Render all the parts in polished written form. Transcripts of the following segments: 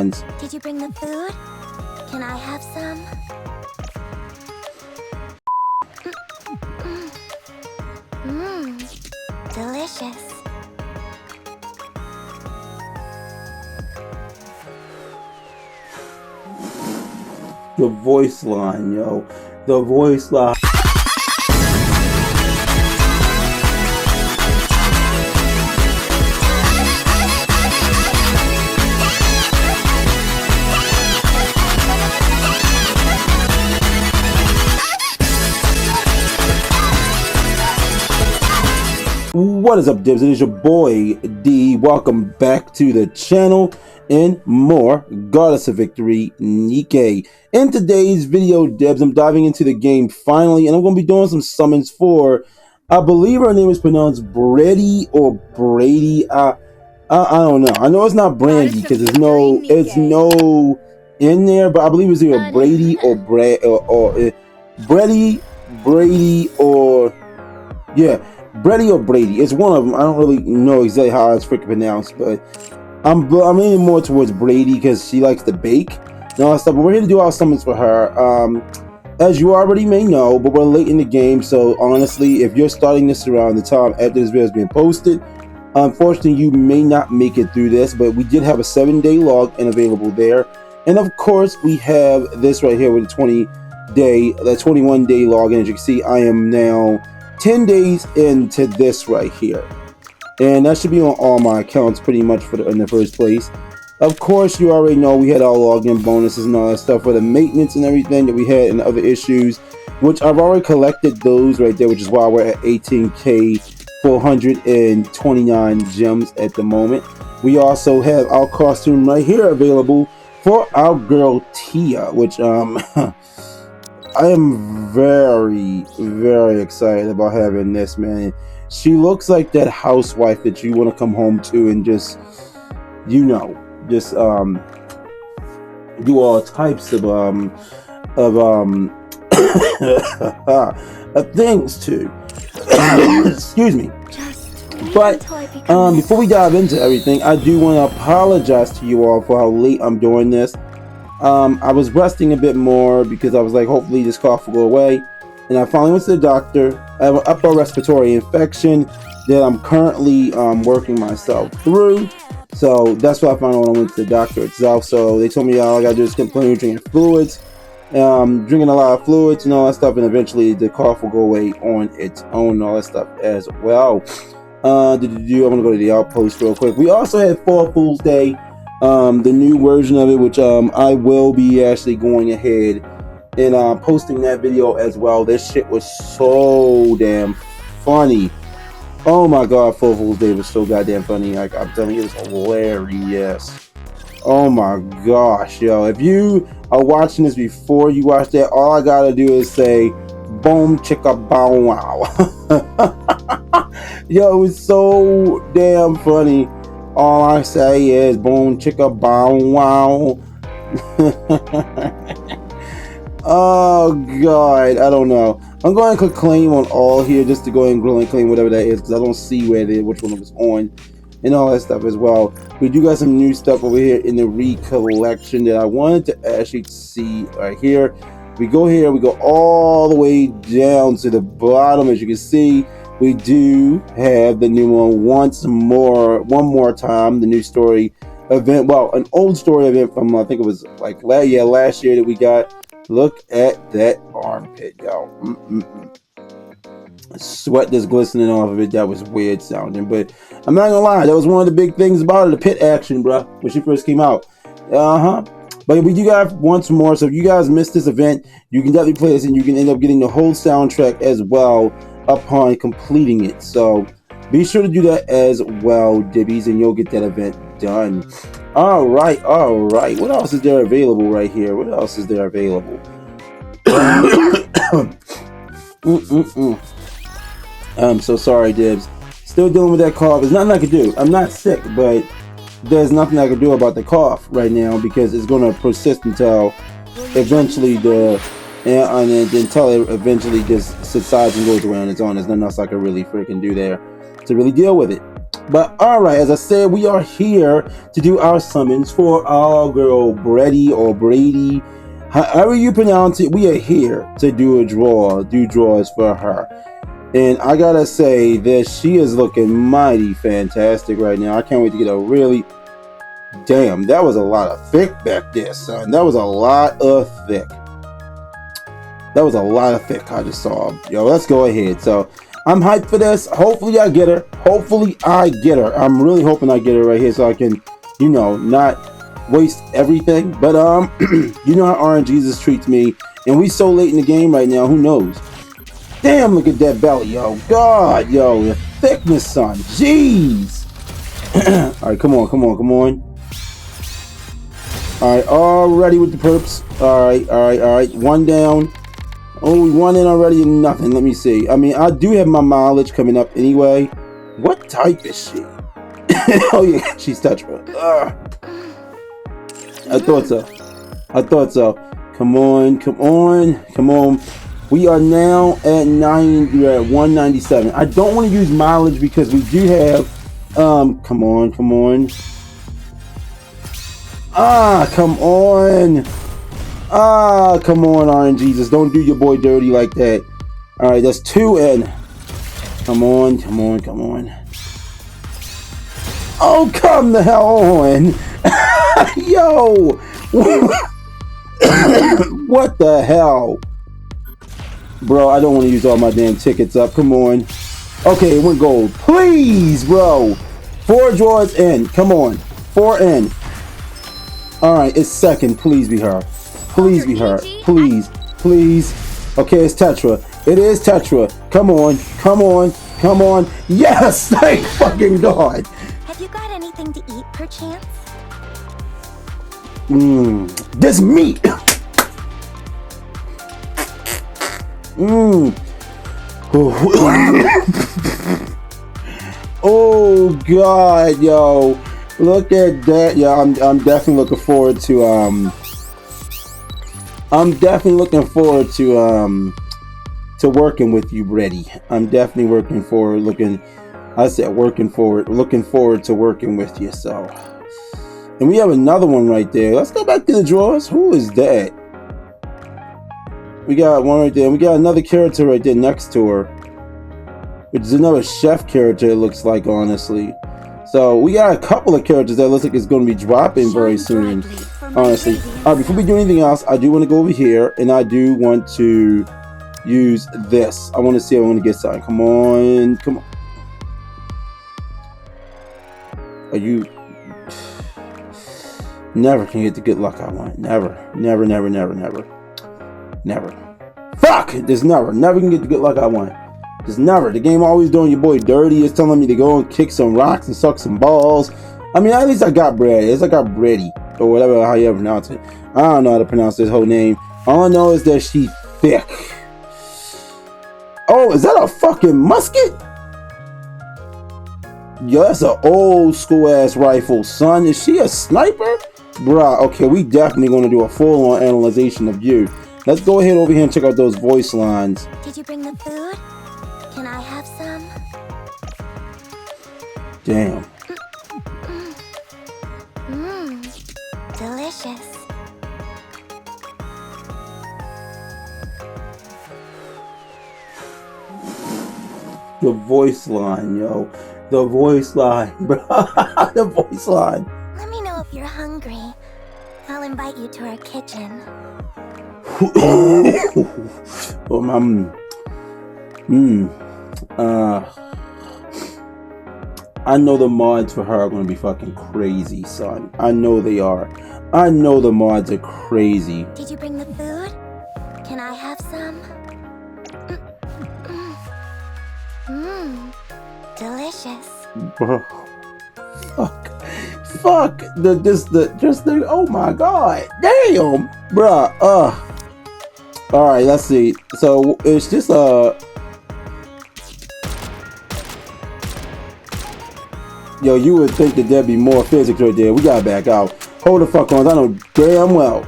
ones. Did you bring the food? Can I have some? Delicious. The voice line, yo. The voice line. What is up, Dibs? It is your boy D. Welcome back to the channel and more Goddess of Victory, NIKKE. In today's video, Dibs, I'm diving into the game finally, and I'm going to be doing some summons for, I believe her name is pronounced Bready or Brady. I don't know. I know it's not Brandy because it's no in there, but I believe it's either Brady or Bready, or yeah. Bready or Brady, it's one of them. I don't really know exactly how it's freaking pronounced, but I'm leaning more towards Brady because she likes to bake and all that stuff. But we're here to do our summons for her. As you already may know, but we're late in the game, so honestly, if you're starting this around the time after this video is being posted, unfortunately, you may not make it through this. But we did have a 7-day login available there, and of course, we have this right here with the 21-day login. As you can see, I am now 10 days into this right here, and that should be on all my accounts pretty much in the first place. Of course, you already know we had our login bonuses and all that stuff for the maintenance and everything that we had and other issues, which I've already collected those right there, which is why we're at 18k 429 gems at the moment. We also have our costume right here available for our girl Tia, which I am very, very excited about having this, man. She looks like that housewife that you want to come home to and just, do all types of things to. Excuse me. But before we dive into everything, I do want to apologize to you all for how late I'm doing this. I was resting a bit more because I was like, hopefully this cough will go away. And I finally went to the doctor. I have an upper respiratory infection that I'm currently working myself through. So that's why I found out when I went to the doctor itself. So they told me all I gotta do is continue drinking fluids, drinking a lot of fluids and all that stuff, and eventually the cough will go away on its own and all that stuff as well. I'm gonna go to the outpost real quick. We also had 4 Fool's Day. The new version of it, which I will be actually going ahead and posting that video as well. This shit was so damn funny. Oh my god, 4 Fool's Day was so goddamn funny. Like, I'm telling you, it's hilarious. Oh my gosh, yo. If you are watching this before you watch that, all I gotta do is say boom chicka bow wow. Yo, it was so damn funny. All I say is boom chicka bow wow. Oh god, I don't know. I'm going to click claim on all here just to go ahead and claim whatever that is, because I don't see which one it was on and all that stuff as well. We do got some new stuff over here in the recollection that I wanted to actually see right here. We go here, we go all the way down to the bottom. As you can see, we do have the new one one more time, the new story event. Well, an old story event from, I think it was like last year that we got. Look at that armpit, yo. Sweat just glistening off of it. That was weird sounding, but I'm not gonna lie, that was one of the big things about it, the pit action, bro, when she first came out. But we do got once more, so if you guys missed this event, you can definitely play this and you can end up getting the whole soundtrack as well upon completing it. So be sure to do that as well, Dibbies, and you'll get that event done. All right. What else is there available right here? What else is there available? I'm so sorry, Dibs. Still dealing with that cough. There's nothing I can do. I'm not sick, but there's nothing I can do about the cough right now because it's going to persist until eventually until it eventually just subsides and goes away on its own. There's nothing else I can really freaking do there to really deal with it. But alright, as I said, we are here to do our summons for our girl Bready or Brady. However you pronounce it, we are here to do draws for her. And I gotta say that she is looking mighty fantastic right now. I can't wait to get a really... Damn, that was a lot of thick back there, son. That was a lot of thick. That was a lot of thick I just saw. Yo, let's go ahead. So, I'm hyped for this. Hopefully I get her. Hopefully I get her. I'm really hoping I get her right here so I can, you know, not waste everything. But, you know how RNGesus treats me. And we so late in the game right now, who knows? Damn, look at that belly, yo. God, yo, the thickness, son. Jeez. Alright, come on, come on, come on. Alright, already with the perps. Alright. One down. Oh, we won in already and nothing. Let me see. I mean, I do have my mileage coming up anyway. What type is she? Oh, yeah, she's Tetra. I thought so. Come on. We are now at 197. I don't want to use mileage because we do have... come on. Come on, RNGesus. Don't do your boy dirty like that. Alright, that's 2 in. Come on. Oh, come the hell on. Yo. What the hell? Bro, I don't want to use all my damn tickets up. Come on. Okay, it went gold. Please, bro. 4 draws in. Come on. 4 in. Alright, it's second. Please be her. Please be her. Please. Okay, it's Tetra. It is Tetra. Come on. Yes! Thank fucking God. Have you got anything to eat, perchance? This meat. Oh God, yo. Look at that. Yeah, I'm definitely looking forward to working with you, Bready. I'm definitely looking forward to working with you. So, and we have another one right there. Let's go back to the drawers. Who is that? We got one right there. We got another character right there next to her, which is another chef character, it looks like, honestly. So we got a couple of characters that looks like it's going to be dropping very soon, honestly. Alright, before we do anything else, I do want to go over here, and I do want to use this. I want to see if I want to get something. Come on. Are you... Never can get the good luck I want. Never. Fuck! There's never can get the good luck I want. There's never. The game always doing your boy dirty. It's telling me to go and kick some rocks and suck some balls. I mean, at least I got Bready. At least I got Bready. Or whatever, how you ever pronounce it. I don't know how to pronounce this whole name. All I know is that she's thick. Oh, is that a fucking musket? Yo, that's an old school ass rifle, son. Is she a sniper? Bruh, okay, we definitely gonna do a full-on analyzation of you. Let's go ahead over here and check out those voice lines. Did you bring the food? Can I have some? Damn. Delicious. The voice line, yo. The voice line, bro. The voice line. Let me know if you're hungry. I'll invite you to our kitchen. I know the mods for her are gonna be fucking crazy, son. I know they are. I know the mods are crazy. Did you bring the food? Can I have some? Delicious. Bro. Fuck. Oh my God. Damn. Bruh. Alright, let's see. So it's just yo, you would think that there'd be more physics right there. We gotta back out. Hold the fuck on. I know damn well.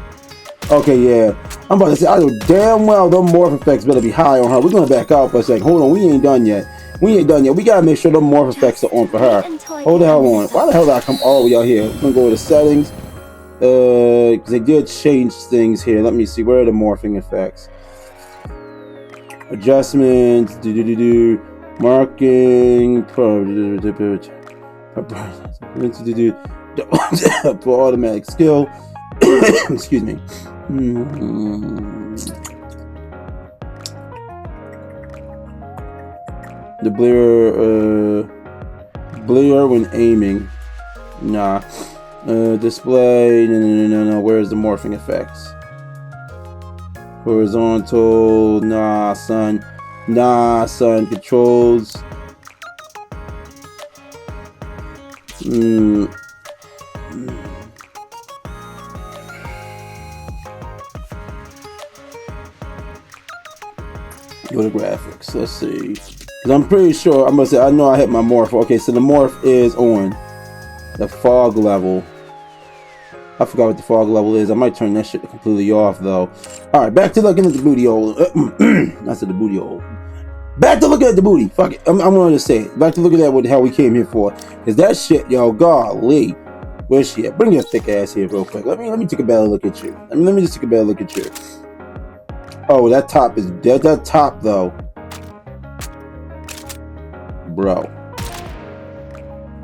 Okay, yeah. I'm about to say, I know damn well them morph effects better be high on her. We're gonna back out for a second. Hold on, we ain't done yet. We ain't done yet. We gotta make sure the morph effects are on for her. Hold the hell on. Why the hell did I come all the way out here? I'm gonna go to settings. Because they did change things here. Let me see. Where are the morphing effects? Adjustments. Marking. For automatic skill. Excuse me. The blare when aiming. Nah. Display. No. Where's the morphing effects? Horizontal. Nah, son. Controls. Go to graphics. Let's see. Because I'm pretty sure, I'm going to say, I know I hit my morph. Okay, so the morph is on the fog level. I forgot what the fog level is. I might turn that shit completely off, though. Alright, back to looking at the booty hole. I said the booty hole. Back to looking at the booty. Fuck it. I'm going to say it. Back to looking at what the hell we came here for. Because that shit, yo, golly. Where's she at? Bring your thick ass here real quick. Let me take a better look at you. Let me just take a better look at you. Oh, that top is dead. That top, though. Bro.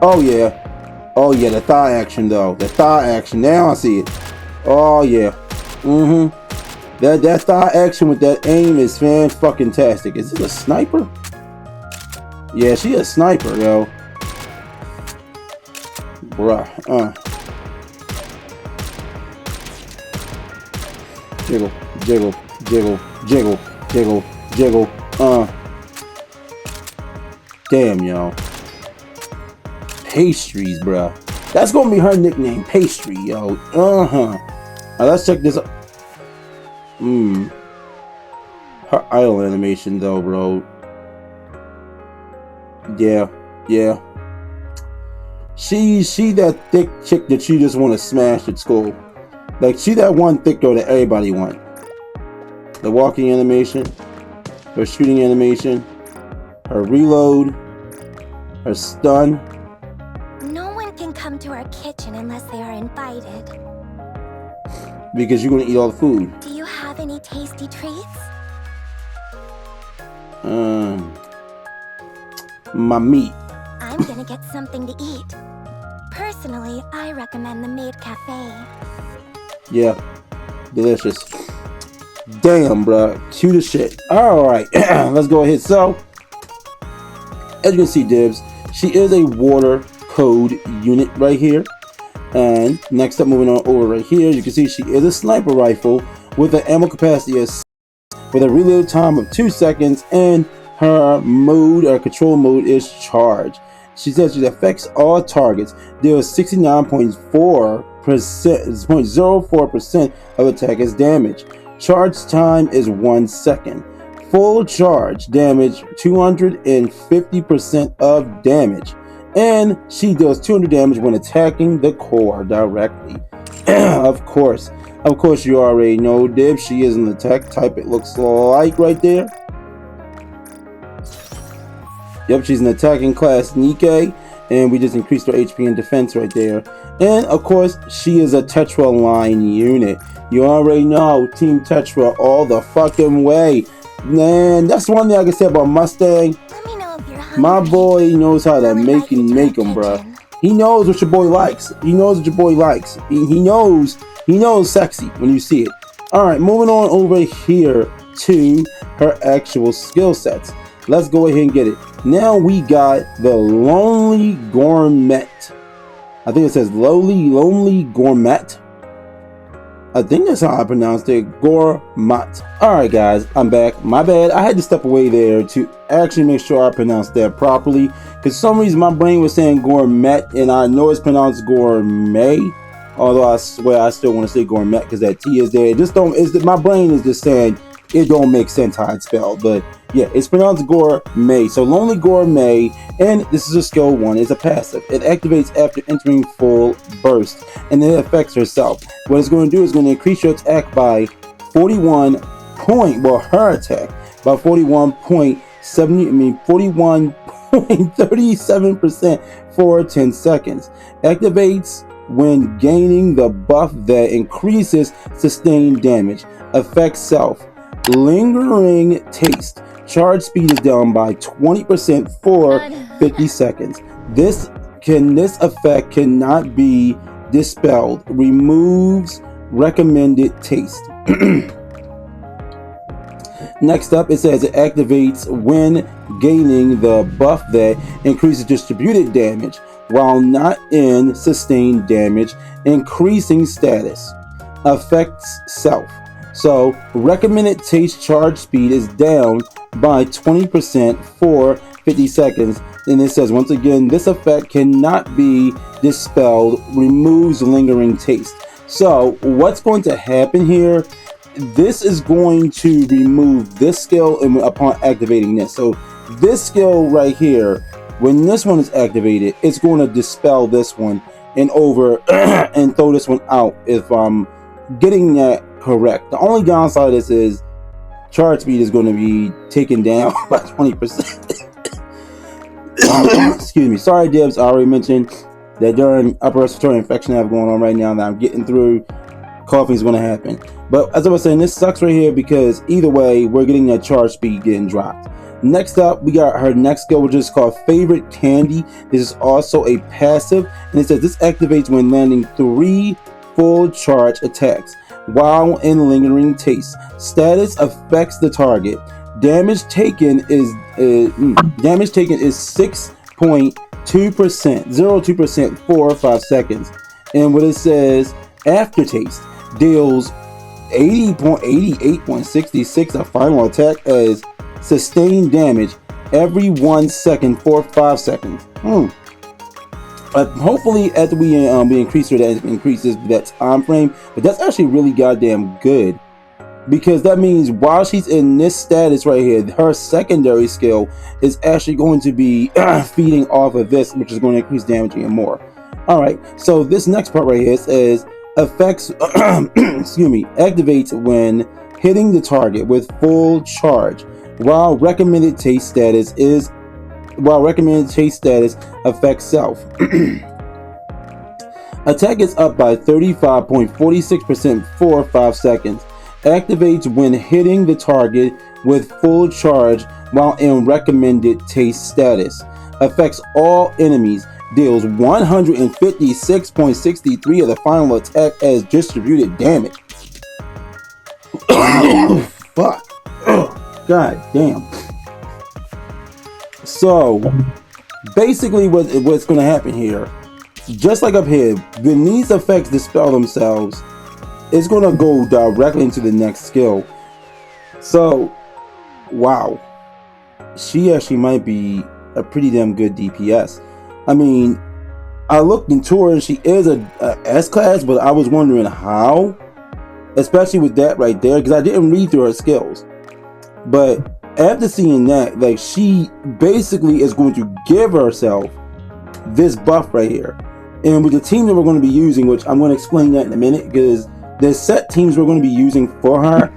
Oh, yeah. Oh, yeah, the thigh action, though. The thigh action. Now I see it. Oh, yeah. That thigh action with that aim is fan-fucking-tastic. Is this a sniper? Yeah, she a sniper, yo. Bruh. Jiggle. Damn, yo. Pastries, bruh. That's gonna be her nickname, Pastry, yo. Alright, let's check this out. Her idle animation, though, bro. Yeah. She that thick chick that you just want to smash at school. Like, she that one thick girl that everybody want. The walking animation, her shooting animation, her reload, her stun. No one can come to our kitchen unless they are invited. Because you're gonna eat all the food. Do you have any tasty treats? My meat. I'm gonna get something to eat. Personally, I recommend the Maid Cafe. Yeah, delicious. Damn, bruh. Cute as shit. Alright, let's go ahead. So, as you can see, Dibs, she is a water code unit right here. And next up, moving on over right here, you can see she is a sniper rifle with an ammo capacity of 6, with a reload time of 2 seconds, and her mode or control mode is charge. She says she affects all targets. Deals 69.04% of attacker's damage. Charge time is 1 second. Full charge damage 250% of damage. And she deals 200 damage when attacking the core directly. Of course, you already know, Dib. She is in the tech type. It looks like right there. Yep, she's an attacking class NIKKE, and we just increased her HP and defense right there. And of course, she is a Tetra line unit. You already know, Team Tetra all the fucking way. Man, that's one thing I can say about Mustang. Let me know if you're hungry. My boy knows how to make him, bruh. He knows what your boy likes. He knows sexy when you see it. Alright, moving on over here to her actual skill sets. Let's go ahead and get it. Now we got the Lonely Gourmet. I think it says Lonely Gourmet. I think that's how I pronounced it. Gourmet. Alright guys, I'm back. My bad. I had to step away there to actually make sure I pronounced that properly. Because for some reason my brain was saying gourmet, and I know it's pronounced gourmet. Although I swear I still want to say gourmet because that T is there. It just don't, my brain is just saying it don't make sense how it's spelled. But yeah, it's pronounced gourmet. So Lonely Gourmet, and this is a skill 1. It's a passive. It activates after entering full burst, and it affects herself. What it's going to do is going to increase your attack by 41 point. Well, her attack by 41.70. 37% for 10 seconds. Activates when gaining the buff that increases sustained damage. Affects self. Lingering taste. Charge speed is down by 20% for 50 seconds. This effect cannot be dispelled. Removes recommended taste. Next up, it says it activates when gaining the buff that increases distributed damage while not in sustained damage, increasing status. Affects self. So recommended taste charge speed is down by 20% for 50 seconds. And it says once again, this effect cannot be dispelled, removes lingering taste. So what's going to happen here? This is going to remove this skill upon activating this. So this skill right here, when this one is activated, it's going to dispel this one and and throw this one out, if I'm getting that correct. The only downside of this is charge speed is going to be taken down by 20%. Excuse me. Sorry, Dibs. I already mentioned that during upper respiratory infection I have going on right now that I'm getting through, coughing is going to happen. But as I was saying, this sucks right here because either way, we're getting that charge speed getting dropped. Next up, we got her next skill, which is called Favorite Candy. This is also a passive, and it says this activates when landing 3 full charge attacks while in lingering taste. Status affects the target. Damage taken is 6.2%, 0.2% for 5 seconds. And what it says, aftertaste deals 88.66 a final attack as sustained damage every 1 second for 5 seconds. Hopefully after we increase her, that increases that time frame, but that's actually really goddamn good, because that means while she's in this status right here, her secondary skill is actually going to be feeding off of this, which is going to increase damage even more. All right, so this next part right here says affects excuse me, activates when hitting the target with full charge while recommended taste status affects self. Attack is up by 35.46% for 5 seconds. Activates when hitting the target with full charge while in recommended taste status. Affects all enemies. Deals 156.63 of the final attack as distributed damage. Fuck. God damn. So basically what's going to happen here, just like up here, when these effects dispel themselves, it's going to go directly into the next skill. So wow, she actually might be a pretty damn good DPS. I mean, I looked into her and she is a S class, but I was wondering how, especially with that right there, because I didn't read through her skills. But after seeing that, like, she basically is going to give herself this buff right here. And with the team that we're going to be using, which I'm going to explain that in a minute, because the set teams we're going to be using for her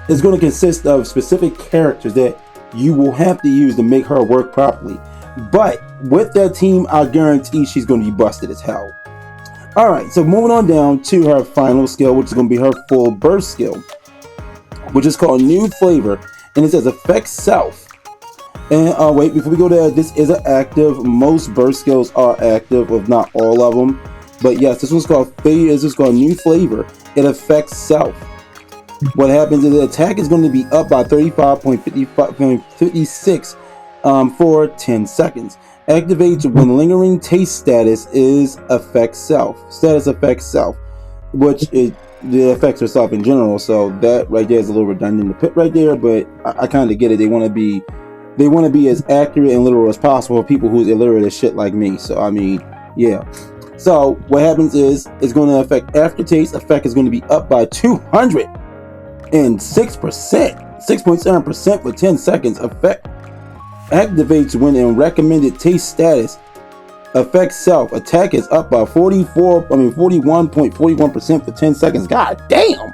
is going to consist of specific characters that you will have to use to make her work properly. But with that team, I guarantee she's going to be busted as hell. Alright, so moving on down to her final skill, which is going to be her full burst skill, which is called New Flavor, and it says affects self. And wait, before we go there, this is an active. Most burst skills are active, if not all of them. But yes, this one's called New Flavor. It affects self. What happens is the attack is going to be up by 35.56 for 10 seconds. Activates when lingering taste status affects self. Status affects self, which it affects herself in general. So that right there is a little redundant to put right there, but I kind of get it. They want to be as accurate and literal as possible for people who's illiterate as shit like me. So I mean, yeah. So what happens is it's going to affect aftertaste. Effect is going to be up by 206%, 6.7% for 10 seconds. Effect activates when in recommended taste status. Affects self. Attack is up by 41.41% for 10 seconds. God damn.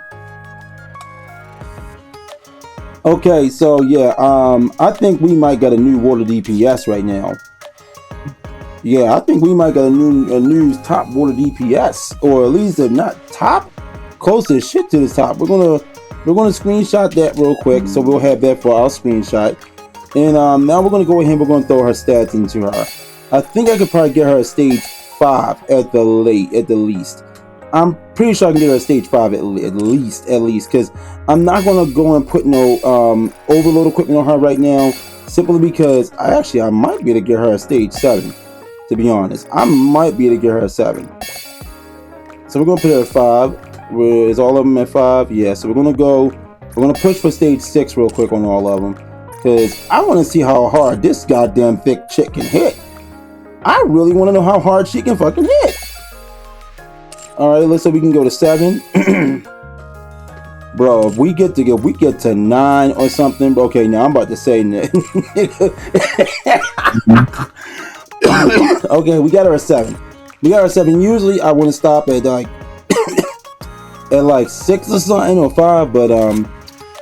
Okay, so yeah, I think we might get a new water DPS right now. Yeah, I think we might get a new top water DPS, or at least if not top, close as shit to the top. We're gonna screenshot that real quick, so we'll have that for our screenshot. And now we're gonna go ahead and we're gonna throw her stats into her. I think I could probably get her a stage 5 at the least. I'm pretty sure I can get her a stage 5 at least, because I'm not gonna go and put no overload equipment on her right now, simply because I might be able to get her a stage 7. To be honest, I might be able to get her a 7. So we're gonna put her at 5. Is all of them at 5? Yeah. So we're gonna push for stage 6 real quick on all of them, because I want to see how hard this goddamn thick chick can hit. I really want to know how hard she can fucking hit. All right, let's say we can go to 7. Bro, if we get to 9 or something. Okay, now I'm about to say okay, we got her at 7. Usually I want to stop at like at like 6 or something, or 5, but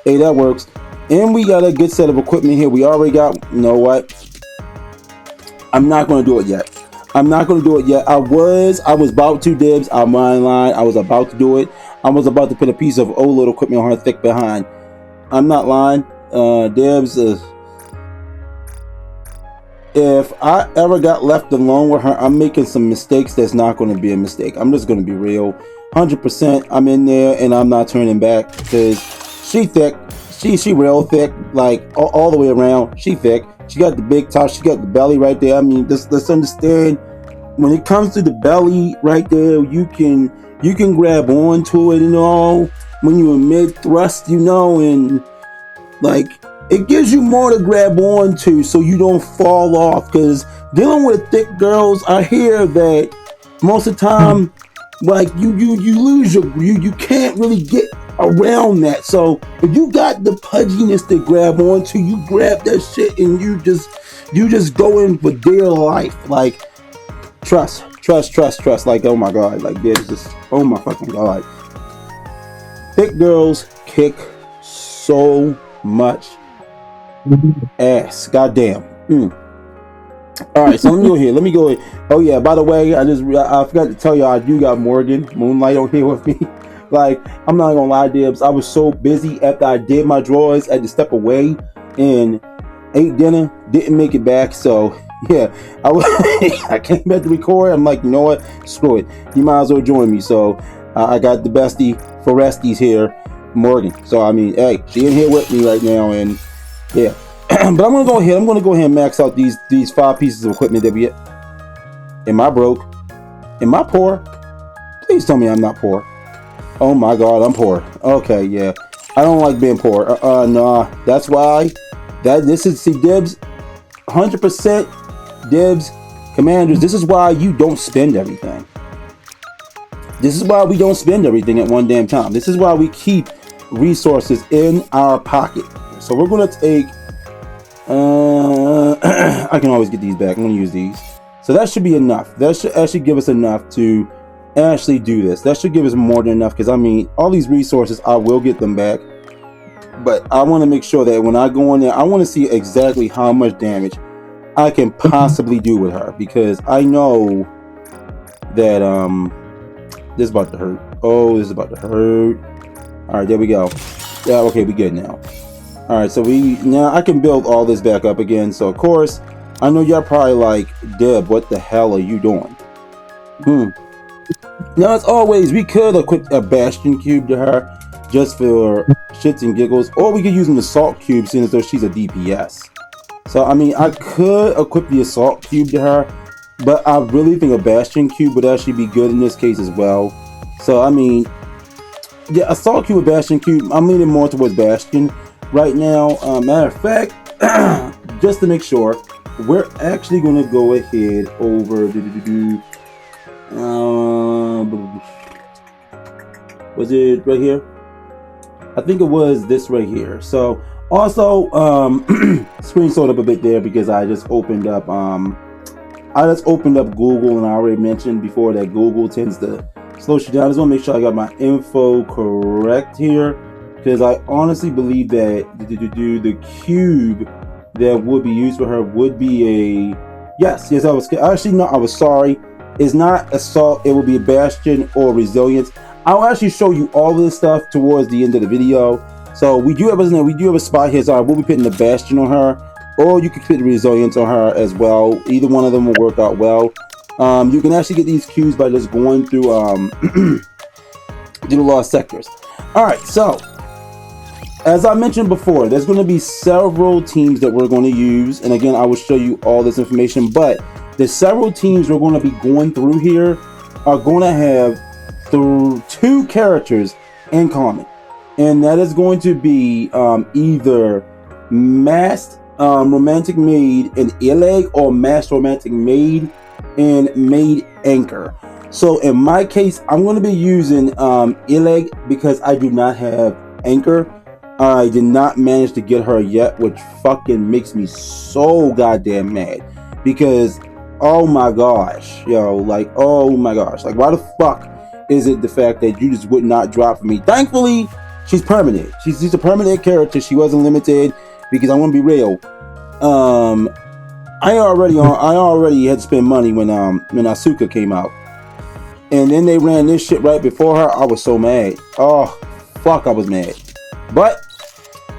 hey, that works. And we got a good set of equipment here. We already got, you know what? I'm not going to do it yet. I was about to, dibs. I'm lying. I was about to do it. I was about to put a piece of old little equipment on her thick behind. I'm not lying. Dibs, if I ever got left alone with her, I'm making some mistakes that's not going to be a mistake. I'm just going to be real. 100% I'm in there and I'm not turning back, because she thick. She real thick, like all the way around. She thick. She got the big top. She got the belly right there. I mean, let's understand, when it comes to the belly right there, you can grab onto it and all when you're in mid thrust, and like it gives you more to grab onto so you don't fall off. Because dealing with thick girls, I hear that most of the time, like you lose you can't really get around that. So if you got the pudginess to grab onto, you grab that shit and you just go in for dear life. Like trust. Like, oh my god, like there's just, oh my fucking god. Thick girls kick so much ass. Goddamn. Alright, so let me go here. Oh yeah, by the way, I forgot to tell y'all, I do got Moonlight on here with me. Like, I'm not gonna lie, dibs, I was so busy after I did my drawers, I had to step away and ate dinner, didn't make it back. So yeah, I came back to record. I'm like, you know what, screw it, you might as well join me. So I got the bestie for resties here, Morgan. So I mean, hey, she in here with me right now, and yeah. But I'm gonna go ahead and max out these 5 pieces of equipment that we get. Am I broke? Am I poor? Please tell me I'm not poor. Oh my god, I'm poor. Okay, yeah. I don't like being poor. Nah. That's why. See, dibs. 100% dibs. Commanders, this is why you don't spend everything. This is why we don't spend everything at one damn time. This is why we keep resources in our pocket. So we're gonna take. I can always get these back. I'm gonna use these. So that should be enough. That should actually give us enough to actually do this. That should give us more than enough, because I mean, all these resources, I will get them back, but I want to make sure that when I go in there, I want to see exactly how much damage I can possibly do with her, because I know that this is about to hurt. Oh, this is about to hurt. All right, there we go. Yeah, okay, we good now. All right, so now I can build all this back up again. So of course, I know y'all probably like, Deb, what the hell are you doing? Now, as always, we could equip a Bastion Cube to her just for shits and giggles, or we could use an Assault Cube, seeing as though she's a DPS. So, I mean, I could equip the Assault Cube to her, but I really think a Bastion Cube would actually be good in this case as well. So, I mean, yeah, Assault Cube or Bastion Cube, I'm leaning more towards Bastion right now. Matter of fact, just to make sure, we're actually going to go ahead over... was it right here? I think it was this right here. So also screen slowed up a bit there because I just opened up Google, and I already mentioned before that Google tends to slow you down. I just want to make sure I got my info correct here, because I honestly believe that the cube that would be used for her would be a yes. I was actually no, I was sorry. It's not assault. It will be a bastion or resilience. I'll actually show you all of this stuff towards the end of the video. So we do have a spot here. So I will be putting the bastion on her, or you can put the resilience on her as well. Either one of them will work out well. You can actually get these cubes by just going through the lost sectors. All right, so as I mentioned before, there's going to be several teams that we're going to use, and again, I will show you all this information. But the several teams we're going to be going through here are going to have two characters in common, and that is going to be either masked romantic maid and Ileg, or masked romantic maid and maid anchor. So in my case, I'm going to be using Ileg because I do not have anchor. I did not manage to get her yet, which fucking makes me so goddamn mad, because oh my gosh, yo, like, oh my gosh, like, why the fuck is it the fact that you just would not drop for me? Thankfully, she's permanent. She's a permanent character. She wasn't limited, because I'm gonna be real. I already had to spend money when Asuka came out, and then they ran this shit right before her. I was so mad. Oh fuck, I was mad. But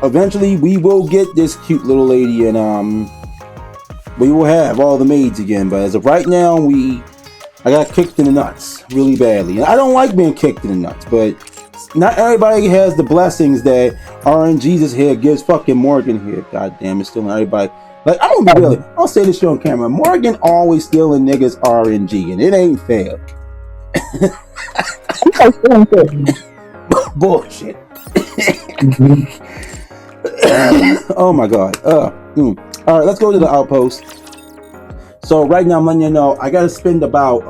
eventually we will get this cute little lady, and we will have all the maids again. But as of right now, I got kicked in the nuts really badly, and I don't like being kicked in the nuts, but not everybody has the blessings that RNG's here gives fucking Morgan here. God damn, it's stealing everybody. Like, I'm gonna be real, I'll say this shit on camera. Morgan always stealing niggas RNG, and it ain't fair. Bullshit. Oh my god. Alright, let's go to the outpost. So right now I'm letting you know I gotta spend about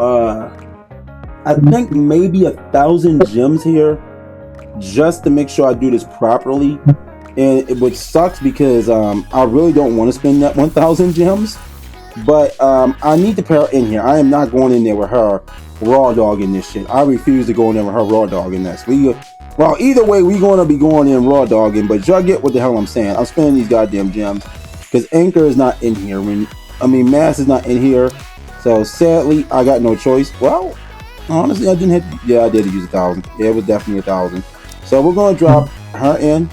I think maybe 1,000 gems here just to make sure I do this properly. And which sucks because I really don't want to spend that 1,000 gems, but I need to pair in here. I am not going in there with her raw dogging this shit. I refuse to go in there with her raw dogging this. Well, either way, we're going to be going in raw dogging, but y'all get what the hell I'm saying. I'm spending these goddamn gems because Anchor is not in here. Mass is not in here, so sadly I got no choice. Well, honestly, I didn't have. Yeah, I did use 1,000. Yeah, it was definitely 1,000. So we're going to drop her in.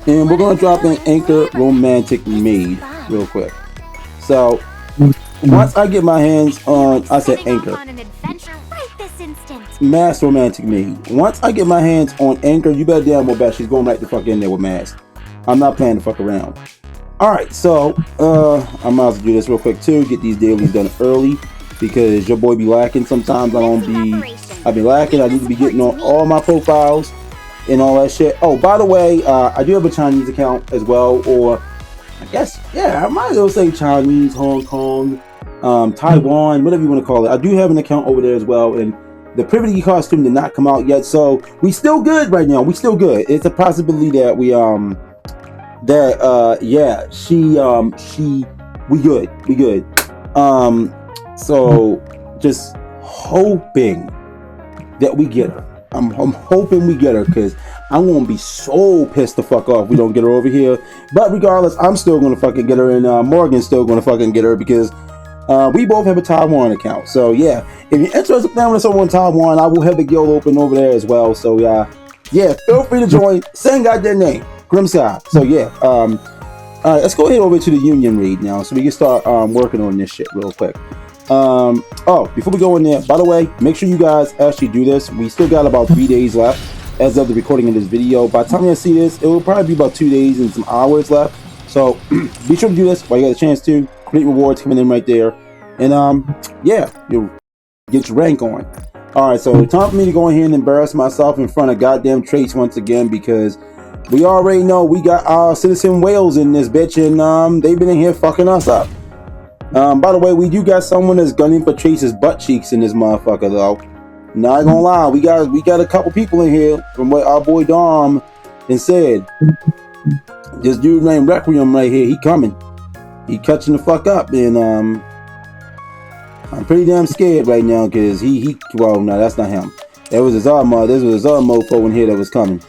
And we're going to drop in Anchor Romantic Maid real quick. So once I get my hands on, I said Anchor Mass Romantic Maid. Once I get my hands on Anchor, you better damn well bet she's going right the fuck in there with Mass. I'm not playing the fuck around. Alright, so I might as well do this real quick too. Get these dailies done early because your boy be lacking sometimes. I be lacking. I need to be getting on all my profiles and all that shit. Oh, by the way, I do have a Chinese account as well, or I guess, yeah, I might as well say Chinese, Hong Kong, Taiwan, whatever you want to call it. I do have an account over there as well, and the Prydwen costume did not come out yet, so we still good right now. We still good. It's a possibility that we we good. So just hoping that we get her. I'm hoping we get her, because I'm gonna be so pissed the fuck off we don't get her over here. But regardless, I'm still gonna fucking get her, and Morgan's still gonna fucking get her, because we both have a Taiwan account. So yeah, if you're interested in playing with someone in Taiwan, I will have the guild open over there as well. So yeah, feel free to join. Same goddamn name, Grimside. So yeah, all right, let's go ahead over to the Union raid now, so we can start working on this shit real quick. Oh, before we go in there, by the way, make sure you guys actually do this. We still got about 3 days left as of the recording of this video. By the time you see this, it will probably be about 2 days and some hours left. So be sure to do this while you got a chance to. Great rewards coming in right there, and yeah, you'll get your rank on. All right, so time for me to go ahead and embarrass myself in front of goddamn Trace once again, because we already know we got our citizen whales in this bitch, and they've been in here fucking us up. By the way, we do got someone that's gunning for Trace's butt cheeks in this motherfucker, though. Not gonna lie, we got a couple people in here from what our boy Dom and said. This dude named Requiem right here, he coming. He catching the fuck up, and I'm pretty damn scared right now, because well, no, that's not him. That was his other mother. This was his other mofo in here that was coming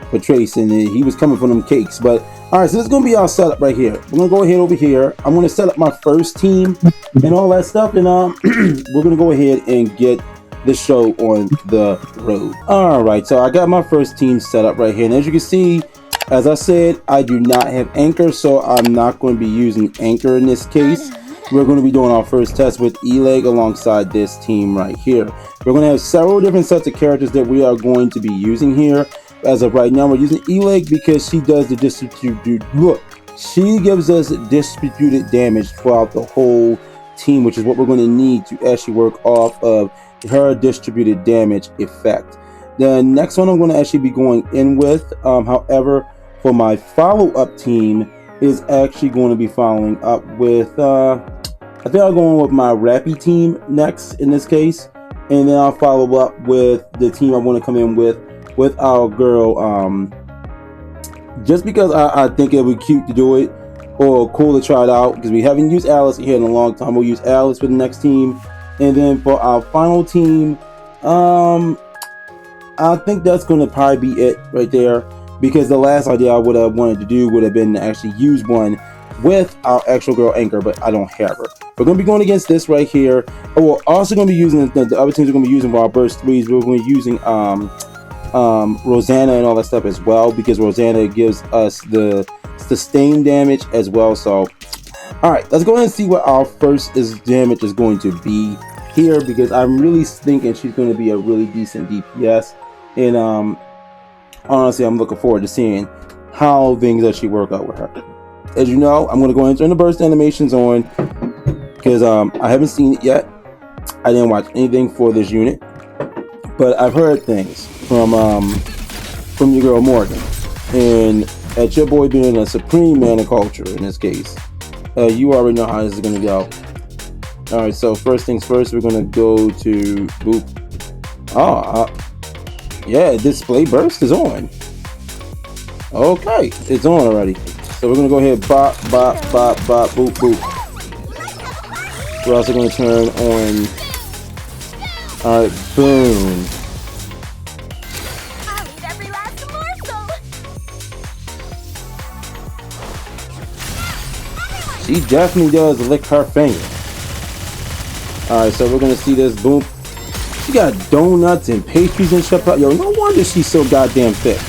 for Trace, and he was coming for them cakes. But all right, so this is gonna be our setup right here. We're gonna go ahead over here. I'm gonna set up my first team and all that stuff, and we're gonna go ahead and get the show on the road. All right, so I got my first team set up right here, and as you can see, as I said, I do not have Anchor, so I'm not going to be using Anchor in this case. We're going to be doing our first test with E-Leg alongside this team right here. We're going to have several different sets of characters that we are going to be using here. As of right now, we're using E-Leg because she does the distributed. Look, she gives us distributed damage throughout the whole team, which is what we're going to need to actually work off of her distributed damage effect. The next one I'm going to actually be going in with, however, for my follow-up team is actually going to be following up with, I think I'll go in with my Rapi team next in this case, and then I'll follow up with the team I want to come in with our girl, just because I think it would be cute to do it, or cool to try it out, because we haven't used Alice here in a long time. We'll use Alice for the next team, and then for our final team, I think that's going to probably be it right there, because the last idea I would have wanted to do would have been to actually use one with our actual girl Anchor, but I don't have her. We're going to be going against this right here. Oh, we're also going to be using the other teams we're going to be using for our burst threes. We're going to be using Rosanna and all that stuff as well, because Rosanna gives us the sustained damage as well. So all right, let's go ahead and see what our first damage is going to be here, because I'm really thinking she's going to be a really decent DPS, and honestly I'm looking forward to seeing how things actually work out with her. As you know, I'm going to go ahead and turn the burst animations on, because I haven't seen it yet. I didn't watch anything for this unit, but I've heard things from your girl Morgan, and at your boy being a supreme man of culture in this case, you already know how this is going to go. Alright, so first things first, we're going to go to boop. Yeah, display burst is on. Okay, it's on already. So we're going to go ahead, bop, bop, bop, bop, boop, boop. We're also going to turn on. Alright, boom. I'll eat every last morsel. She definitely does lick her finger. Alright, so we're going to see this, boom. She got donuts and pastries and stuff. Yo, no wonder she's so goddamn thick.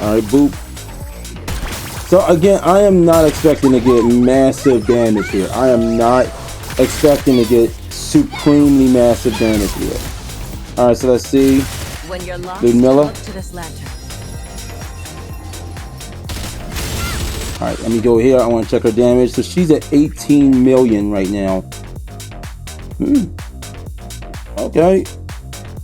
Alright, boop. So again, I am not expecting to get massive damage here. I am not expecting to get supremely massive damage here. Alright, so let's see. When you're lost, Ludmilla. look to this lantern. Alright, let me go here. I want to check her damage. So she's at 18 million right now. Okay.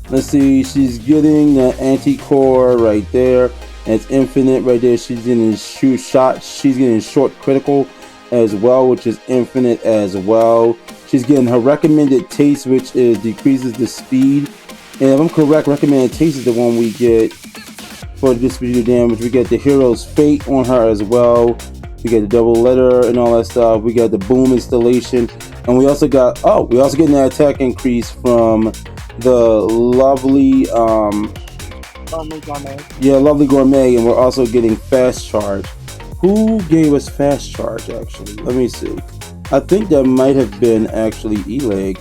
Let's see. She's getting the anti-core right there. And it's infinite right there. She's getting shoot shots. She's getting short critical as well, which is infinite as well. She's getting her recommended taste, which is decreases the speed. And if I'm correct, recommended taste is the one we get for the distributed damage. We get the hero's fate on her as well. We get the double letter and all that stuff. We got the boom installation, and we also got we also getting that attack increase from the lovely lovely gourmet, and we're also getting fast charge. Who gave us fast charge actually? Let me see. I think that might have been actually E-Leg.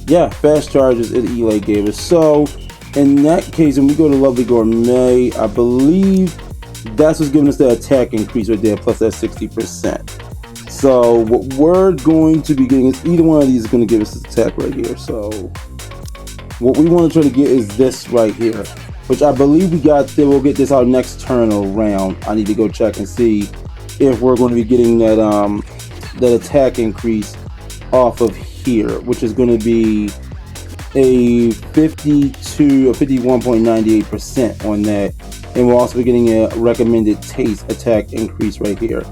Yeah, fast charge is E-Leg gave us. So in that case, when we go to Lovely Gourmet, I believe that's what's giving us the attack increase right there, plus that 60%. So what we're going to be getting is either one of these is going to give us this attack right here. So what we want to try to get is this right here, which I believe we got. We'll get this our next turn around. I need to go check and see if we're going to be getting that that attack increase off of here, which is going to be a 52 or 51.98% on that, and we'll also be getting a recommended taste attack increase right here.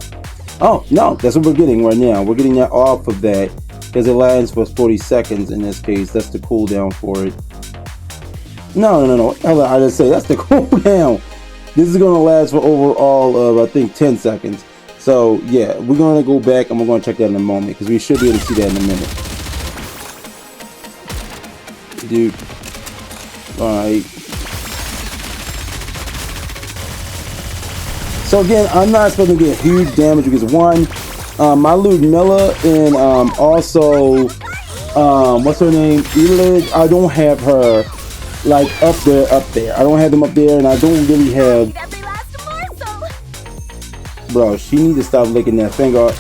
Oh no, that's what we're getting right now. We're getting that off of that because it lasts for 40 seconds in this case. That's the cooldown for it. No. I just say that's the cooldown. This is going to last for overall of I think 10 seconds. So yeah, we're going to go back and we're going to check that in a moment, because we should be able to see that in a minute. Dude. Alright. So again, I'm not expecting to get huge damage because one, my Ludmilla and also what's her name? Elid, I don't have her like up there. I don't have them up there, and I don't really have. Bro, she need to stop licking that finger.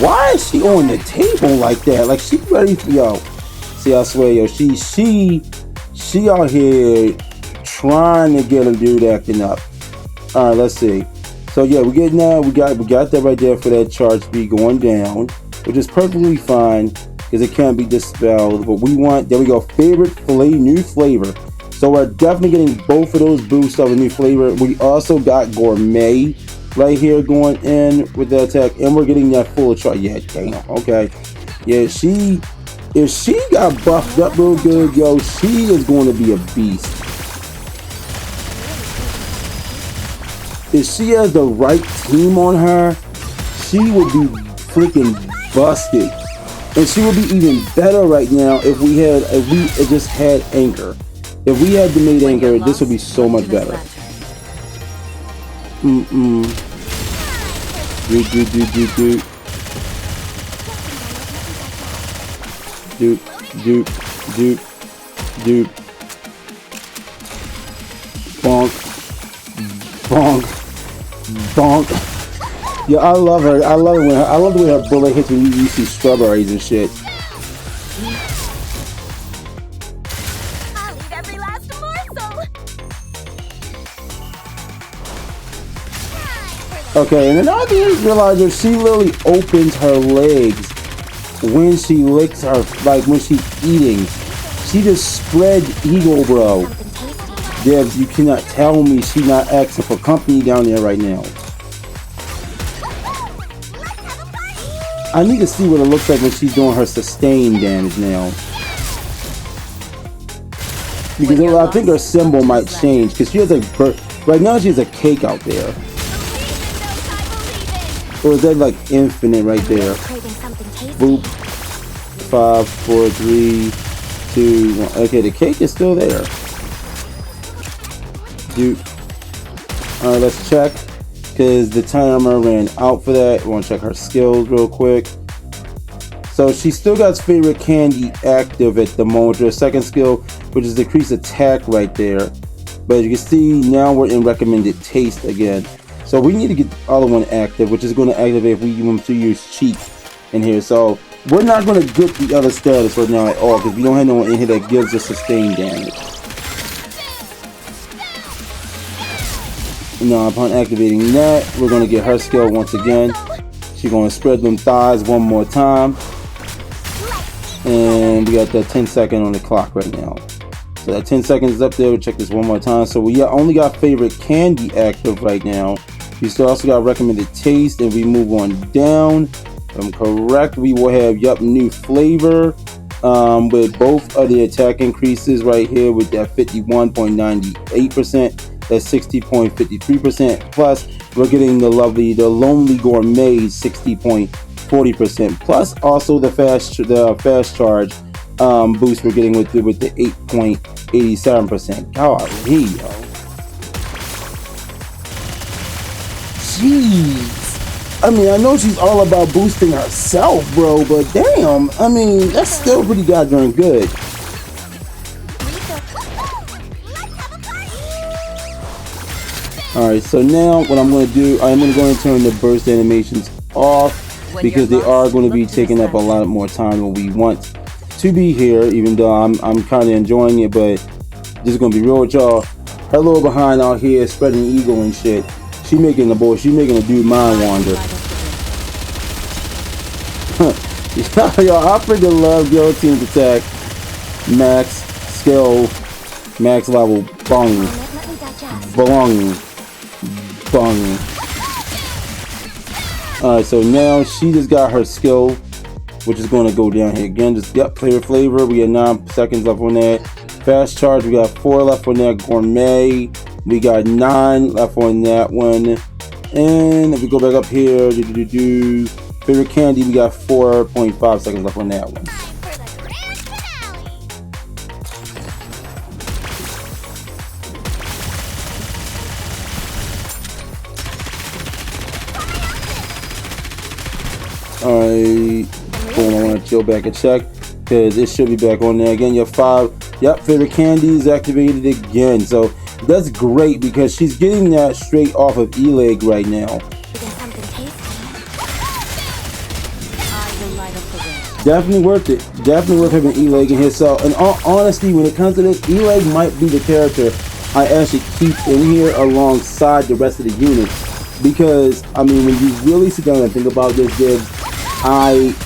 Why is she on the table like that? Like she ready for yo. See, I swear, yo, she out here trying to get a dude acting up. All right, let's see. So yeah, we got that right there for that charge speed going down, which is perfectly fine because it can't be dispelled. But we want, there we go, favorite new flavor. So we're definitely getting both of those boosts of a new flavor. We also got gourmet right here going in with that attack, and we're getting that full charge. Yeah, damn. Okay. Yeah, if she got buffed up real good, yo, she is going to be a beast. If she has the right team on her, she would be freaking busted. And she would be even better right now if we just had Anchor. If we had the made Anchor, this would be so much better. Doot. Bonk. Yeah, I love her. I love the way her bullet hits when you see strawberries and shit. I'll eat every last morsel. Okay, and then I didn't realize that she literally opens her legs when she licks her, like when she's eating. She just spread eagle, bro. Devs, you cannot tell me she's not asking for company down there right now. I need to see what it looks like when she's doing her sustained damage now. Because I think her symbol might change. Because she has like, right now she has a cake out there. Or is that like infinite right there? Boop. 5, 4, 3, 2, 1. Okay, the cake is still there. Dude. Alright, let's check. Because the timer ran out for that. We want to check her skills real quick. So she still got favorite candy active at the moment. Her second skill, which is decreased attack right there. But as you can see, now we're in recommended taste again. So we need to get the other one active, which is going to activate if we want to use cheat in here. So we're not going to get the other status right now at all because we don't have no one in here that gives us sustained damage. Now, upon activating that, we're going to get her skill once again. She's going to spread them thighs one more time. And we got that 10 second on the clock right now. So that 10 seconds is up there. We'll check this one more time. So we only got favorite candy active right now. We still also got recommended taste. And we move on down. If I'm correct, we will have, new flavor. With both of the attack increases right here with that 51.98%. That's 60.53%. Plus, we're getting the lonely gourmet 60.40%. Plus, also the fast charge boost we're getting with the 8.87%. Golly, yo. Jeez. I mean, I know she's all about boosting herself, bro, but damn, I mean, that's still pretty goddamn good. Alright, so now what I'm going to do, I'm going to go and turn the burst animations off because they are going to be taking up a lot more time than we want to be here, even though I'm kind of enjoying it, but just going to be real with y'all. Her little behind out here spreading eagle and shit. She making a dude mind wander. Yo, I freaking love Guillotine's attack. Max skill, max level, bung, bung. Alright, so now she just got her skill, which is going to go down here again. Just player flavor. We got 9 seconds left on that. Fast charge, we got 4 left on that. Gourmet, we got 9 left on that one. And if we go back up here, favorite candy, we got 4.5 seconds left on that one. Alright. Boom, I want to chill back and check because it should be back on there again. Your 5. Yep, favorite candy is activated again. So that's great because she's getting that straight off of E-Leg right now. Definitely worth it. Definitely worth having E-Leg in here. So, in all honesty, when it comes to this, E-Leg might be the character I actually keep in here alongside the rest of the units. Because, I mean, when you really sit down and think about this, Gibbs, like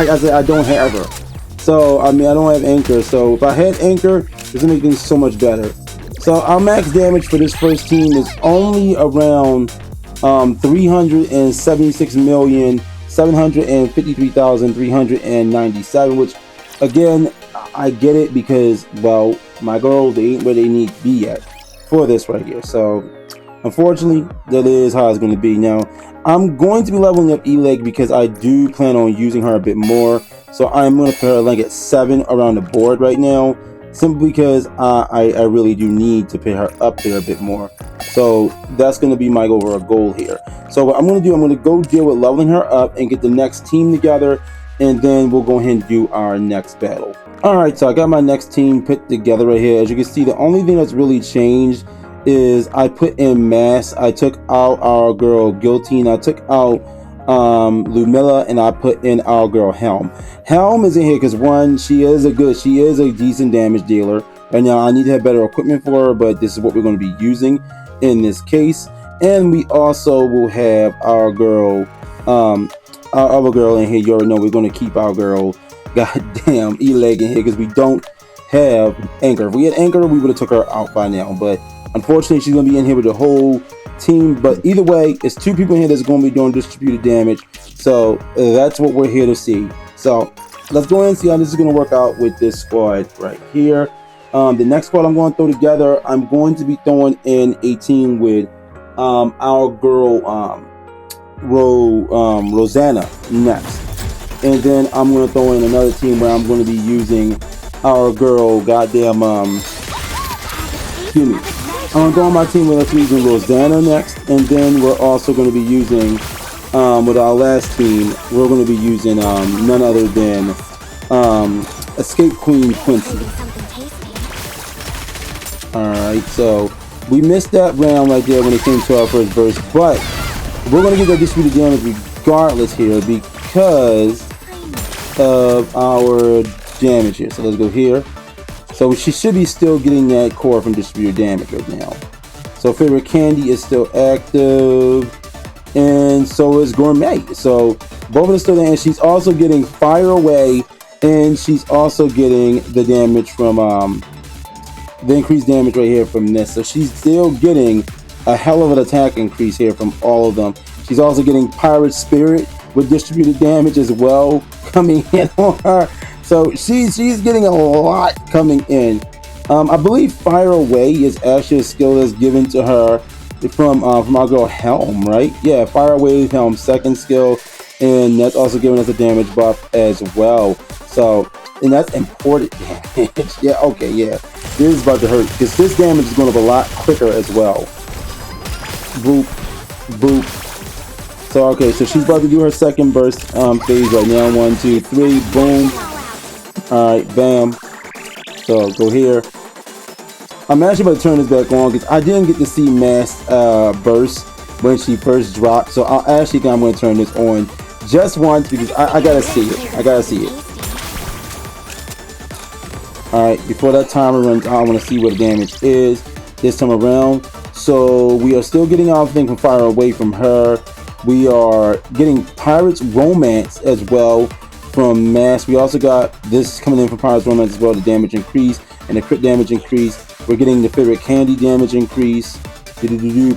I said, I don't have her. So, I mean, I don't have Anchor. So, if I had Anchor, this would make things so much better. So, our max damage for this first team is only around 376,753,397, which, again, I get it because, well, my girls, they ain't where they need to be yet for this right here. So, unfortunately, that is how it's going to be. Now, I'm going to be leveling up E-Leg because I do plan on using her a bit more. So, I'm going to put her like at 7 around the board right now, simply because I really do need to put her up there a bit more. So, that's going to be my overall goal here. So, what I'm going to do, I'm going to go deal with leveling her up and get the next team together, and then we'll go ahead and do our next battle. Alright, so I got my next team put together right here. As you can see, the only thing that's really changed is I put in Mass. I took out our girl Guillotine. I took out Lumilla, and I put in our girl Helm. Helm is in here because, one, she is a decent damage dealer. Right now, I need to have better equipment for her, but this is what we're going to be using in this case. And we also will have our girl, our other girl in here. You already know we're going to keep our girl, goddamn, E-Leg in here because we don't have Anchor. If we had Anchor, we would have took her out by now, but unfortunately, she's going to be in here with the whole team. But either way, it's 2 people in here that's going to be doing distributed damage. So that's what we're here to see. So let's go ahead and see how this is going to work out with this squad right here. The next squad I'm going to throw together, I'm going to be throwing in a team with our girl Rosanna next. And then I'm going to throw in another team where I'm going to be using our girl, goddamn, excuse me. I'm going to throw on my team where let's be using Rosanna next. And then we're also going to be using, with our last team, we're going to be using none other than Escape Queen Quincy. Alright, so we missed that round right there when it came to our first burst, but we're going to get that distributed damage regardless here because of our damage here. So let's go here. So she should be still getting that core from distributed damage right now. So favorite candy is still active, and so is Gourmet. So both of them still there, and she's also getting Fire Away, and she's also getting the damage from the increased damage right here from this. So she's still getting a hell of an attack increase here from all of them. She's also getting Pirate Spirit with distributed damage as well coming in on her. So she's getting a lot coming in. I believe Fire Away is actually a skill that's given to her from our girl Helm, right? Yeah, Fire Away is Helm's second skill, and that's also giving us a damage buff as well. So, and that's important damage. Yeah, okay, yeah. This is about to hurt because this damage is going to be a lot quicker as well. Boop, boop. So, okay, so she's about to do her second burst phase right now. 1, 2, 3, boom. Alright, bam. So, go here. I'm actually about to turn this back on because I didn't get to see Mass burst when she first dropped. So, I'm going to turn this on just once because I got to see it. I got to see it. Alright, before that timer runs out, I want to see what the damage is this time around. So, we are still getting our thing from Fire Away from her. We are getting Pirate's Romance as well from Mass. We also got this coming in from Pirate's Romance as well, the damage increase and the crit damage increase. We're getting the favorite candy damage increase.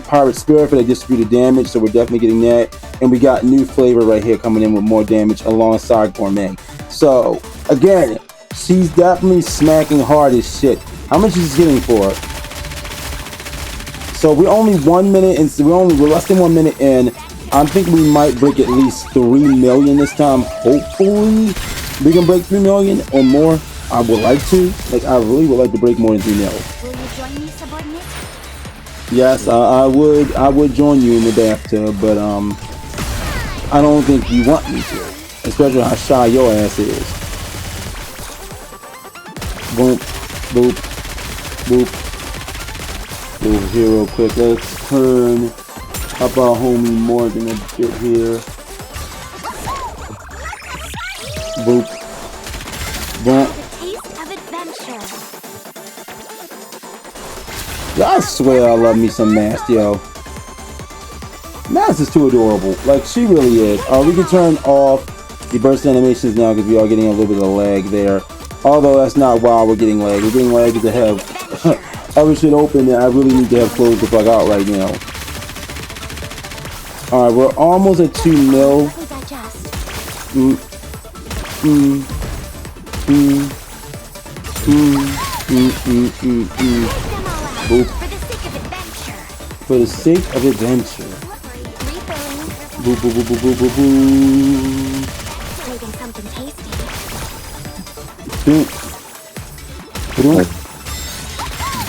Pirate Spirit for the distributed damage, so we're definitely getting that. And we got new flavor right here coming in with more damage alongside Gourmet. So, again, she's definitely smacking hard as shit. How much is she getting for it? So we're only 1 minute and we're less than 1 minute in. I think we might break at least 3 million this time. Hopefully we can break 3 million or more. I would like to. I really would like to break more than 3 million. Will you join me, subordinate? Yes, I would join you in the bathtub, but I don't think you want me to. especially how shy your ass is. Boom, boop, boop. Over here real quick. Let's turn up our homie Morgan a bit here. Boop. Boop. I swear I love me some Mast, yo. Mast is too adorable. Like, she really is. We can turn off the burst animations now because we are getting a little bit of lag there. Although that's not why we're getting lag. We're getting lag to have other shit open that I really need to have closed the fuck out right now. Alright, we're almost at 2 mil. Boop. For the sake of adventure. Boop, boop, boop, boop, boop, boop, boop. Craving something tasty. Boop. Boop.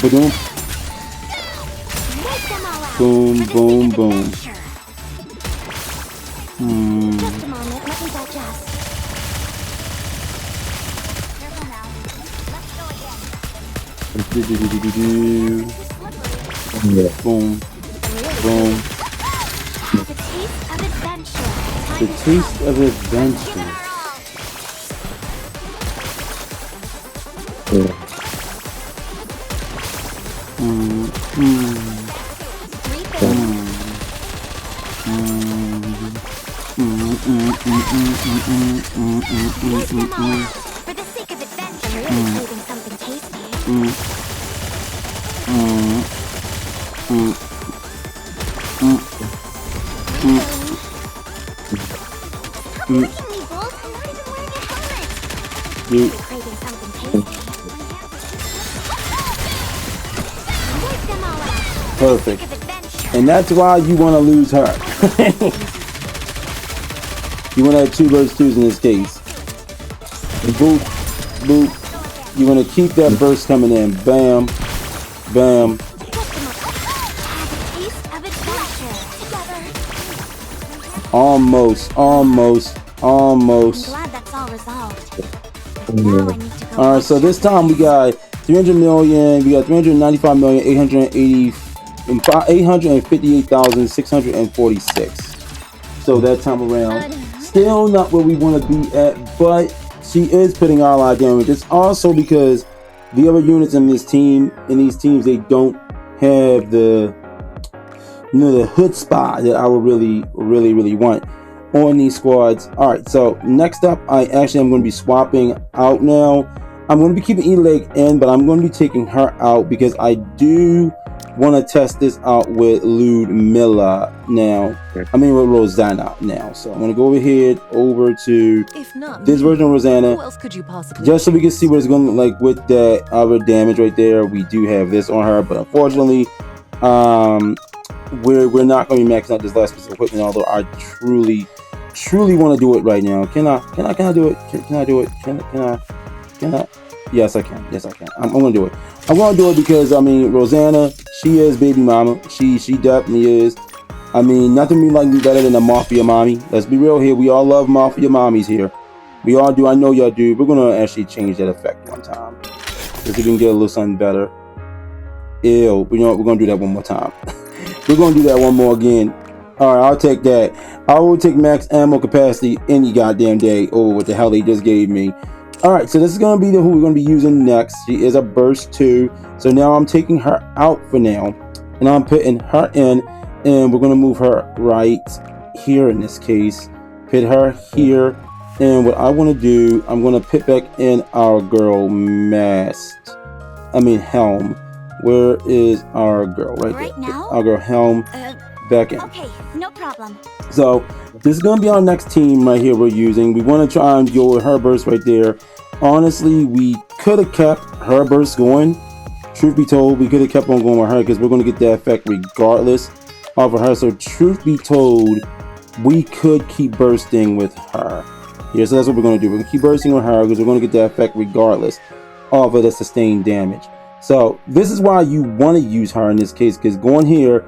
Boop. Boom, boom, boom. Just a moment, let me digest. Careful now. Let's go again. Boom. Boom. The taste of adventure. The taste of adventure. For the sake of adventure, really craving something tasty. Stop licking me, Wolf. I'm not even wearing a helmet. Really craving something tasty. Wipe them all out. Perfect. For the sake of adventure. And that's why you want to lose her. You want to have 2 burst 2s in this case. Boop, boop. You want to keep that burst coming in. Bam, bam. Almost. I'm glad that's all resolved. Now I need to go. Alright, so this time we got 300 million, we got 395 million, 858,646. So that time around, still not where we want to be at, but she is putting out a lot of damage. It's also because the other units in this team, in these teams, they don't have the, you know, the hood spot that I would really want on these squads. All right, so next up, I actually am going to be swapping out now. I'm going to be keeping E-Leg in, but I'm going to be taking her out because I do want to test this out with Ludmilla now. I mean with Rosanna now. So I'm going to go over to this version of Rosanna. Who else could you possibly just so we can see what it's going to look like with that other damage right there. We do have this on her, but unfortunately, we're not going to be maxing out this last piece of equipment, although I truly want to do it right now. Can I do it? Can I do it? Can I? Yes, I can. I'm going to do it. I'm going to do it because, I mean, Rosanna, she is baby mama. She definitely is. I mean, nothing be like me better than a mafia mommy. Let's be real here. We all love mafia mommies here. We all do. I know y'all do. We're going to actually change that effect one time. Just so we can get a little something better. Ew. You know what? We're going to do that one more time. We're going to do that one more again. Alright, I'll take that. I will take max ammo capacity any goddamn day over what the hell they just gave me. Alright, so this is going to be who we're going to be using next. She is a burst 2. So now I'm taking her out for now. And I'm putting her in. And we're going to move her right here in this case. Put her here. And what I want to do, I'm going to put back in our girl Helm. Where is our girl? Right there. Now? Our girl Helm. Back in. Okay, no problem. So this is going to be our next team right here we're using. We want to try and go with her burst right there. Honestly, we could have kept her burst going. Truth be told, we could have kept on going with her because we're going to get that effect regardless of her. So truth be told, we could keep bursting with her. Yeah, so that's what we're going to do. We're going to keep bursting with her because we're going to get that effect regardless of the sustained damage. So this is why you want to use her in this case, because going here,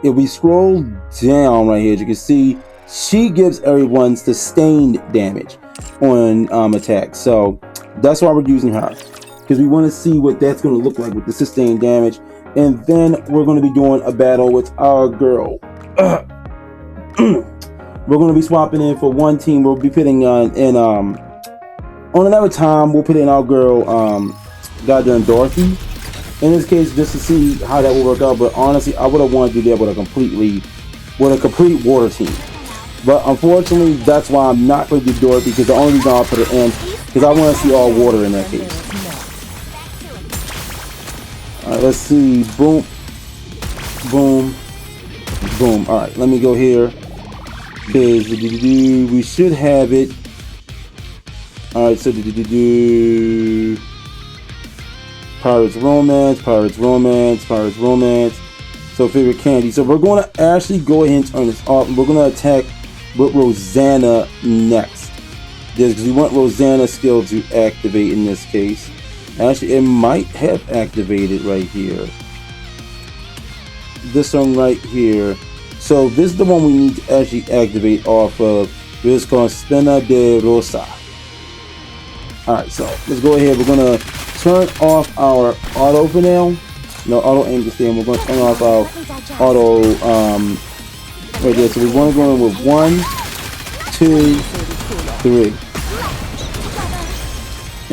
if we scroll down right here, as you can see, she gives everyone sustained damage on attacks. So that's why we're using her, because we want to see what that's going to look like with the sustained damage. And then we're going to be doing a battle with our girl. We're going to be swapping in for one team. We'll be putting on another time. We'll put in our girl, goddamn Dorothy. In this case, just to see how that will work out. But honestly, I would have wanted to do that with a complete water team. But unfortunately, that's why I'm not going to do Dorothy, because the only reason I'll put her in because I want to see all water in that case. Alright, let's see. Boom. Boom. Boom. Alright, let me go here. Because we should have it. Alright, so Pirates Romance, Pirates Romance, Pirates Romance. So favorite candy. So we're going to actually go ahead and turn this off. We're going to attack with Rosanna next. Because we want Rosanna's skill to activate in this case. Actually, it might have activated right here. This one right here. So this is the one we need to actually activate off of. This is called Spina de Rosa. Alright, so let's go ahead. We're going to turn off our auto for now. No, auto aim to stand. We're going to turn off our auto right there. So we want to go in with 1, 2, 3.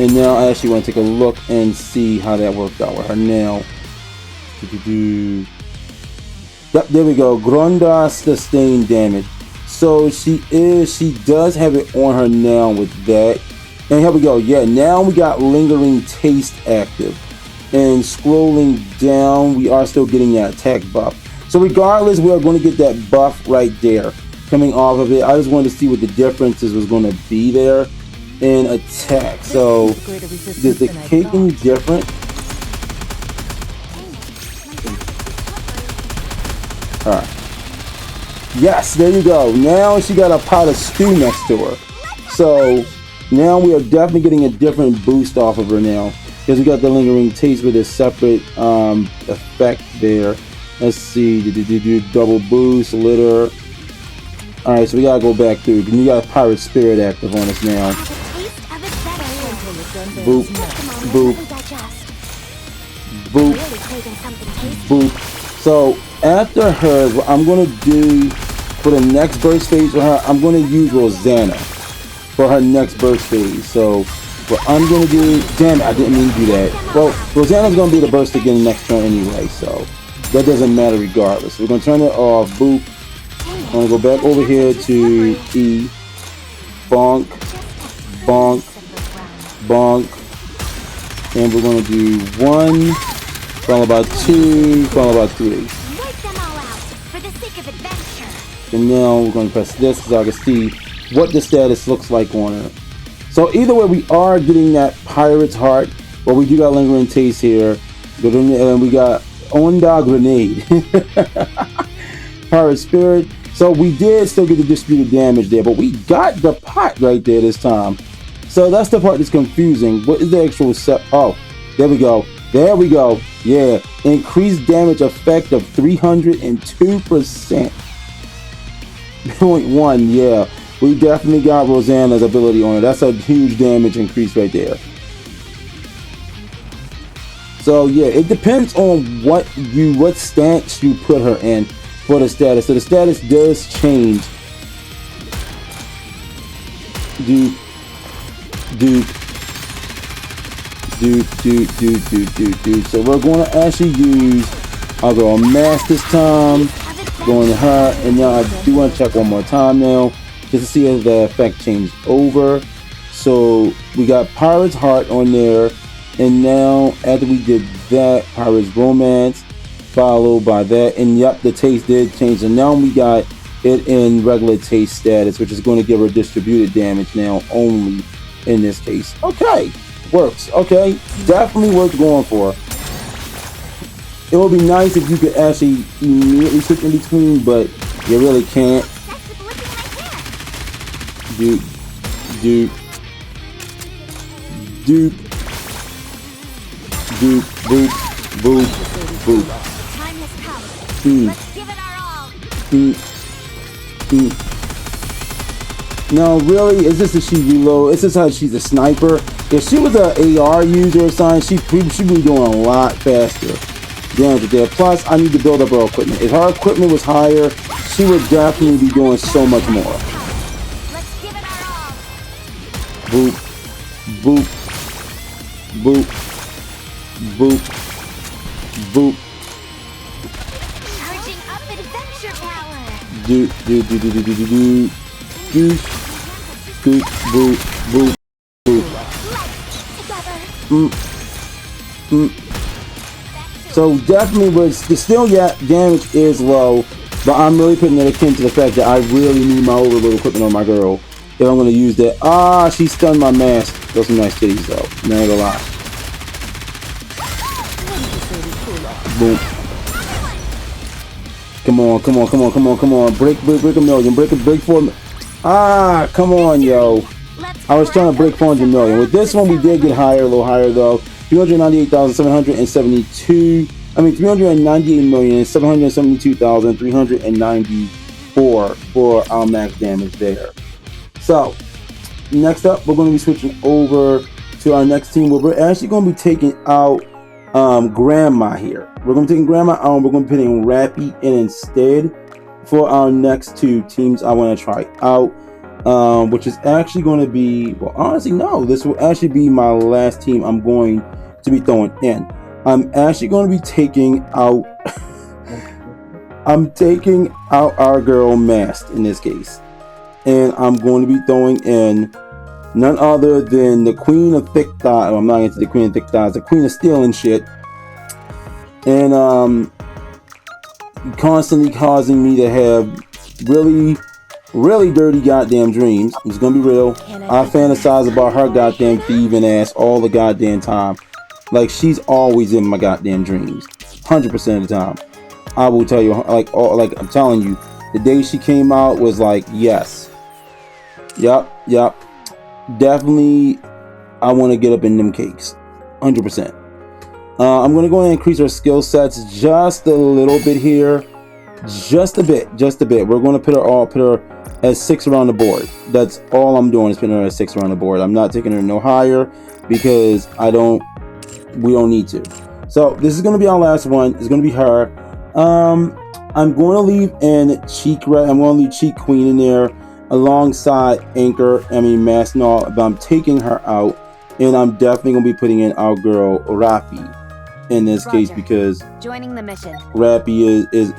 And now I actually want to take a look and see how that worked out with her now. Yep, there we go. Gronda sustained damage. So she does have it on her now with that. And here we go. Yeah, now we got lingering taste active. And scrolling down, we are still getting that attack buff. So regardless, we are going to get that buff right there coming off of it. I just wanted to see what the differences was going to be there in attack. So is the kicking different? Alright. Yes, there you go. Now she got a pot of stew next to her. So now we are definitely getting a different boost off of her now. Because we got the lingering taste with a separate effect there. Let's see. Double boost, litter. Alright, so we gotta go back through. We got Pirate Spirit active on us now. Boop. Boop. Boop. Boop. So after her, what I'm going to do for the next burst phase for her, I'm going to use Rosanna for her next burst phase. So what I'm going to do, damn it, I didn't mean to do that. Well, Rosanna's going to be the burst again next turn anyway, so that doesn't matter regardless. We're going to turn it off, boop. I'm going to go back over here to E, bonk, bonk, bonk, and we're going to do 1, followed by 2, followed by 3. And now we're going to press this so I can see what the status looks like on her. So either way, we are getting that Pirate's Heart, but we do got lingering taste here. And we got Onda Grenade. Pirate Spirit. So we did still get the distributed damage there, but we got the pot right there this time. So that's the part that's confusing. What is the actual set? Oh, there we go. There we go. Yeah. Increased damage effect of 302%. 0.1, yeah. We definitely got Rosanna's ability on it. That's a huge damage increase right there. So yeah, it depends on what stance you put her in for the status. So the status does change. Dude. So we're going to actually use our girl Mask this time. Going to her, and now I do want to check one more time now, just to see if the effect changed over. So we got Pirate's Heart on there, and now after we did that, Pirate's Romance, followed by that, and yep, the taste did change, and now we got it in regular taste status, which is going to give her distributed damage now only in this case. Okay, works. Okay, definitely worth going for. It would be nice if you could actually immediately switch in between, but you really can't. Dude. Boop, boop, boop. Time has come. Let's give it our all. No, really, it's just that she reload. It's just how she's a sniper. If she was an AR user or something, she'd be doing a lot faster damage there. Plus, I need to build up her equipment. If her equipment was higher, she would definitely be doing so much more. Let's give it our all. Boop, boop, boop, boop, boop. Charging up adventure power. Do, boop, boop, boop, boop. Together. So definitely, but still, yeah, damage is low. But I'm really putting it akin to the fact that I really need my overload equipment on my girl. If I'm gonna use that. Ah, she stunned my mask. Those some nice titties though. Not gonna lie. Boom. Come on, come on, come on, come on, come on. Break a million. Break 4 million. Ah, come on, yo. I was trying to break 400 million. With this one, we did get higher, a little higher though. 398,772. I mean, 398,772,394 for our max damage there. So, next up, we're going to be switching over to our next team where we're actually going to be taking out Grandma here. We're going to be taking Grandma out and we're going to be putting Rapi in instead for our next two teams I want to try out. Which is actually going to be, well, honestly, no, this will actually be my last team I'm going to be throwing in. I'm actually going to be taking out I'm taking out our girl Mast in this case, and I'm going to be throwing in none other than the Queen of Thick Thighs. I'm not into the Queen of Thick Thighs, the Queen of Steel and shit, and constantly causing me to have really dirty goddamn dreams. I'm just gonna be real. I fantasize about her goddamn thieving ass all the goddamn time. Like, she's always in my goddamn dreams, 100% of the time. I will tell you, like I'm telling you, the day she came out was like, yes, yep, definitely. I want to get up in them cakes, 100%. I'm gonna go ahead and increase her skill sets just a little bit here, just a bit. We're gonna put her at 6 around the board. That's all I'm doing is putting her at 6 around the board. I'm not taking her no higher because we don't need to. So this is going to be our last one. It's going to be her. I'm going to leave in Cheek. I'm going to leave Cheek Queen in there alongside Mast and all. But I'm taking her out, and I'm definitely going to be putting in our girl Rapi in this case because Joining the mission. Rapi is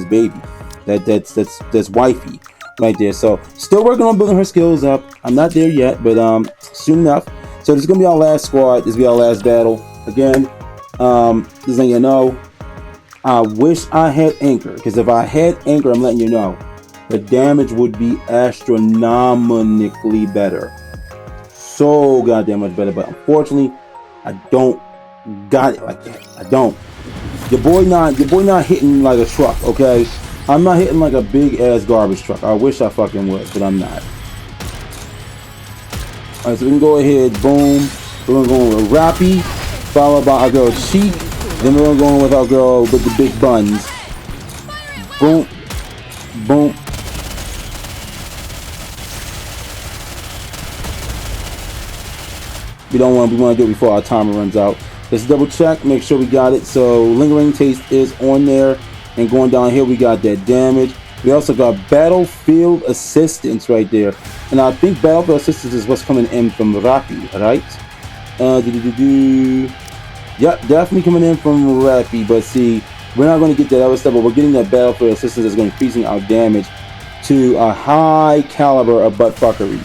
baby. That's wifey right there. So still working on building her skills up. I'm not there yet, but soon enough. So this is gonna be our last squad. This will be our last battle. Again, just letting you know, I wish I had Anchor, because if I had Anchor, I'm letting you know, the damage would be astronomically better. So goddamn much better. But unfortunately, I don't got it like that. I don't. Your boy not hitting like a truck, okay? I'm not hitting like a big ass garbage truck. I wish I fucking would, but I'm not. Alright, so we can go ahead, boom. We're gonna go with Rapi, followed by our girl Cheek. Then we're gonna go with our girl with the big buns. Boom, boom. We want to do it before our timer runs out. Let's double check, make sure we got it. So Lingering Taste is on there. And going down here, we got that damage. We also got Battlefield Assistance right there. And I think Battlefield Assistance is what's coming in from Rapi, right? Yep, definitely coming in from Rapi. But see, we're not going to get that other stuff, but we're getting that Battlefield Assistance that's going to increasing our damage to a high caliber of buttfuckery.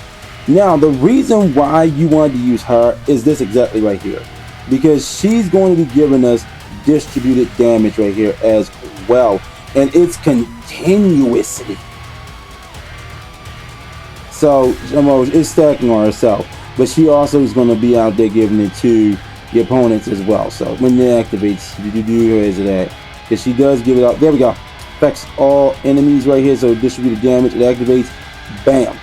Now, the reason why you wanted to use her is this exactly right here. Because she's going to be giving us distributed damage right here as well, and it's continuously. So it's stacking on herself, but she also is going to be out there giving it to the opponents as well. So when it activates, where is it at? Because she does give it out. There we go. Affects all enemies right here. So distributed damage. It activates. Bam.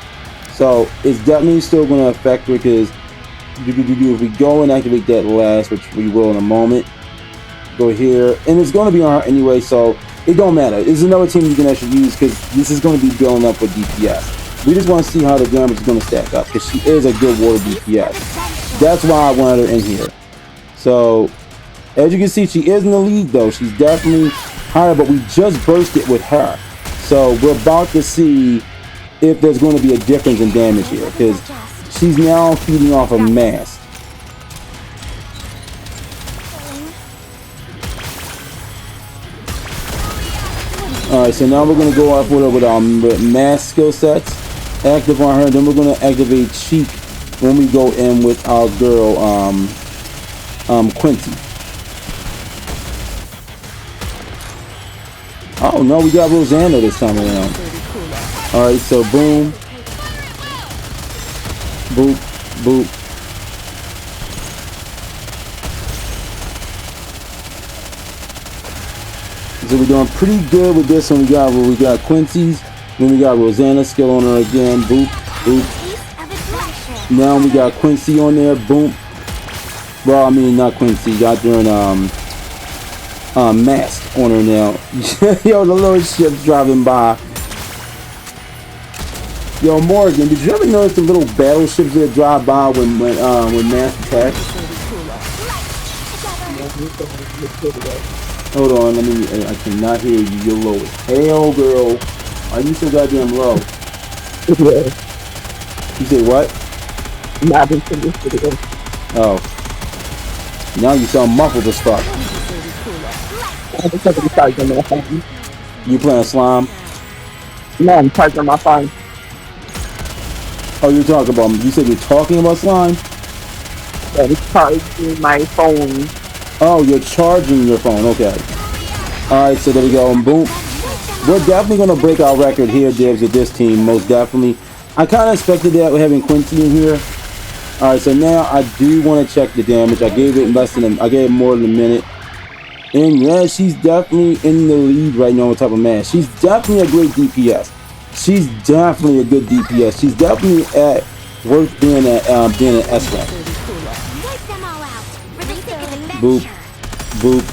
So it's definitely still going to affect her because if we go and activate that last, which we will in a moment. Go here, and it's going to be on her anyway, so it don't matter. It's another team you can actually use because this is going to be building up with DPS. We just want to see how the damage is going to stack up, because she is a good water DPS. That's why I wanted her in here. So, as you can see, she is in the lead, though. She's definitely higher, but we just bursted with her. So, we're about to see if there's going to be a difference in damage here, because she's now feeding off a mask. Alright, so now we're going to go off with our mask skill sets. Active on her, then we're going to activate Cheek when we go in with our girl, Quincy. Oh no, we got Rosanna this time around. Alright, so boom. Boop, boop. So we're doing pretty good with this one. We got Quincy's, then we got Rosanna skill on her again. Boop, boop. Now we got Quincy on there. Boom. Well, I mean not Quincy. Got doing mask on her now. Yo, the little ship's driving by. Yo, Morgan, did you ever notice the little battleships that drive by when mask attacks? Hold on, I cannot hear you. You're low as hell, girl. Are you so goddamn low? Yeah. You say what? Oh. Now you sound muffled as fuck. You playing slime? No, I'm charging my phone. Oh, you're talking about, you said you're talking about slime? Yeah, I'm charging my phone. Oh, you're charging your phone, okay. Alright, so there we go, and boom. We're definitely going to break our record here, Dibs, with this team, most definitely. I kind of expected that with having Quincy in here. Alright, so now I do want to check the damage. I gave it more than a minute. And yeah, she's definitely in the lead right now on top of man. She's definitely a great DPS. She's definitely a good DPS. She's definitely worth being an S rank. Boop, boop,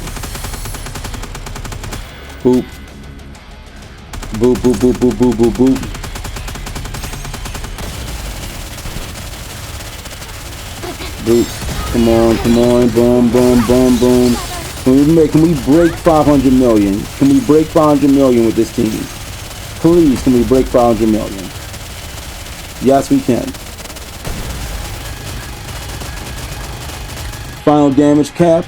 boop, boop, boop, boop, boop, boop, boop, boop. Boop. Come on, boom, boom, boom, boom. Can we break 500 million? Can we break 500 million with this team? Please, can we break 500 million? Yes, we can. Final damage cap,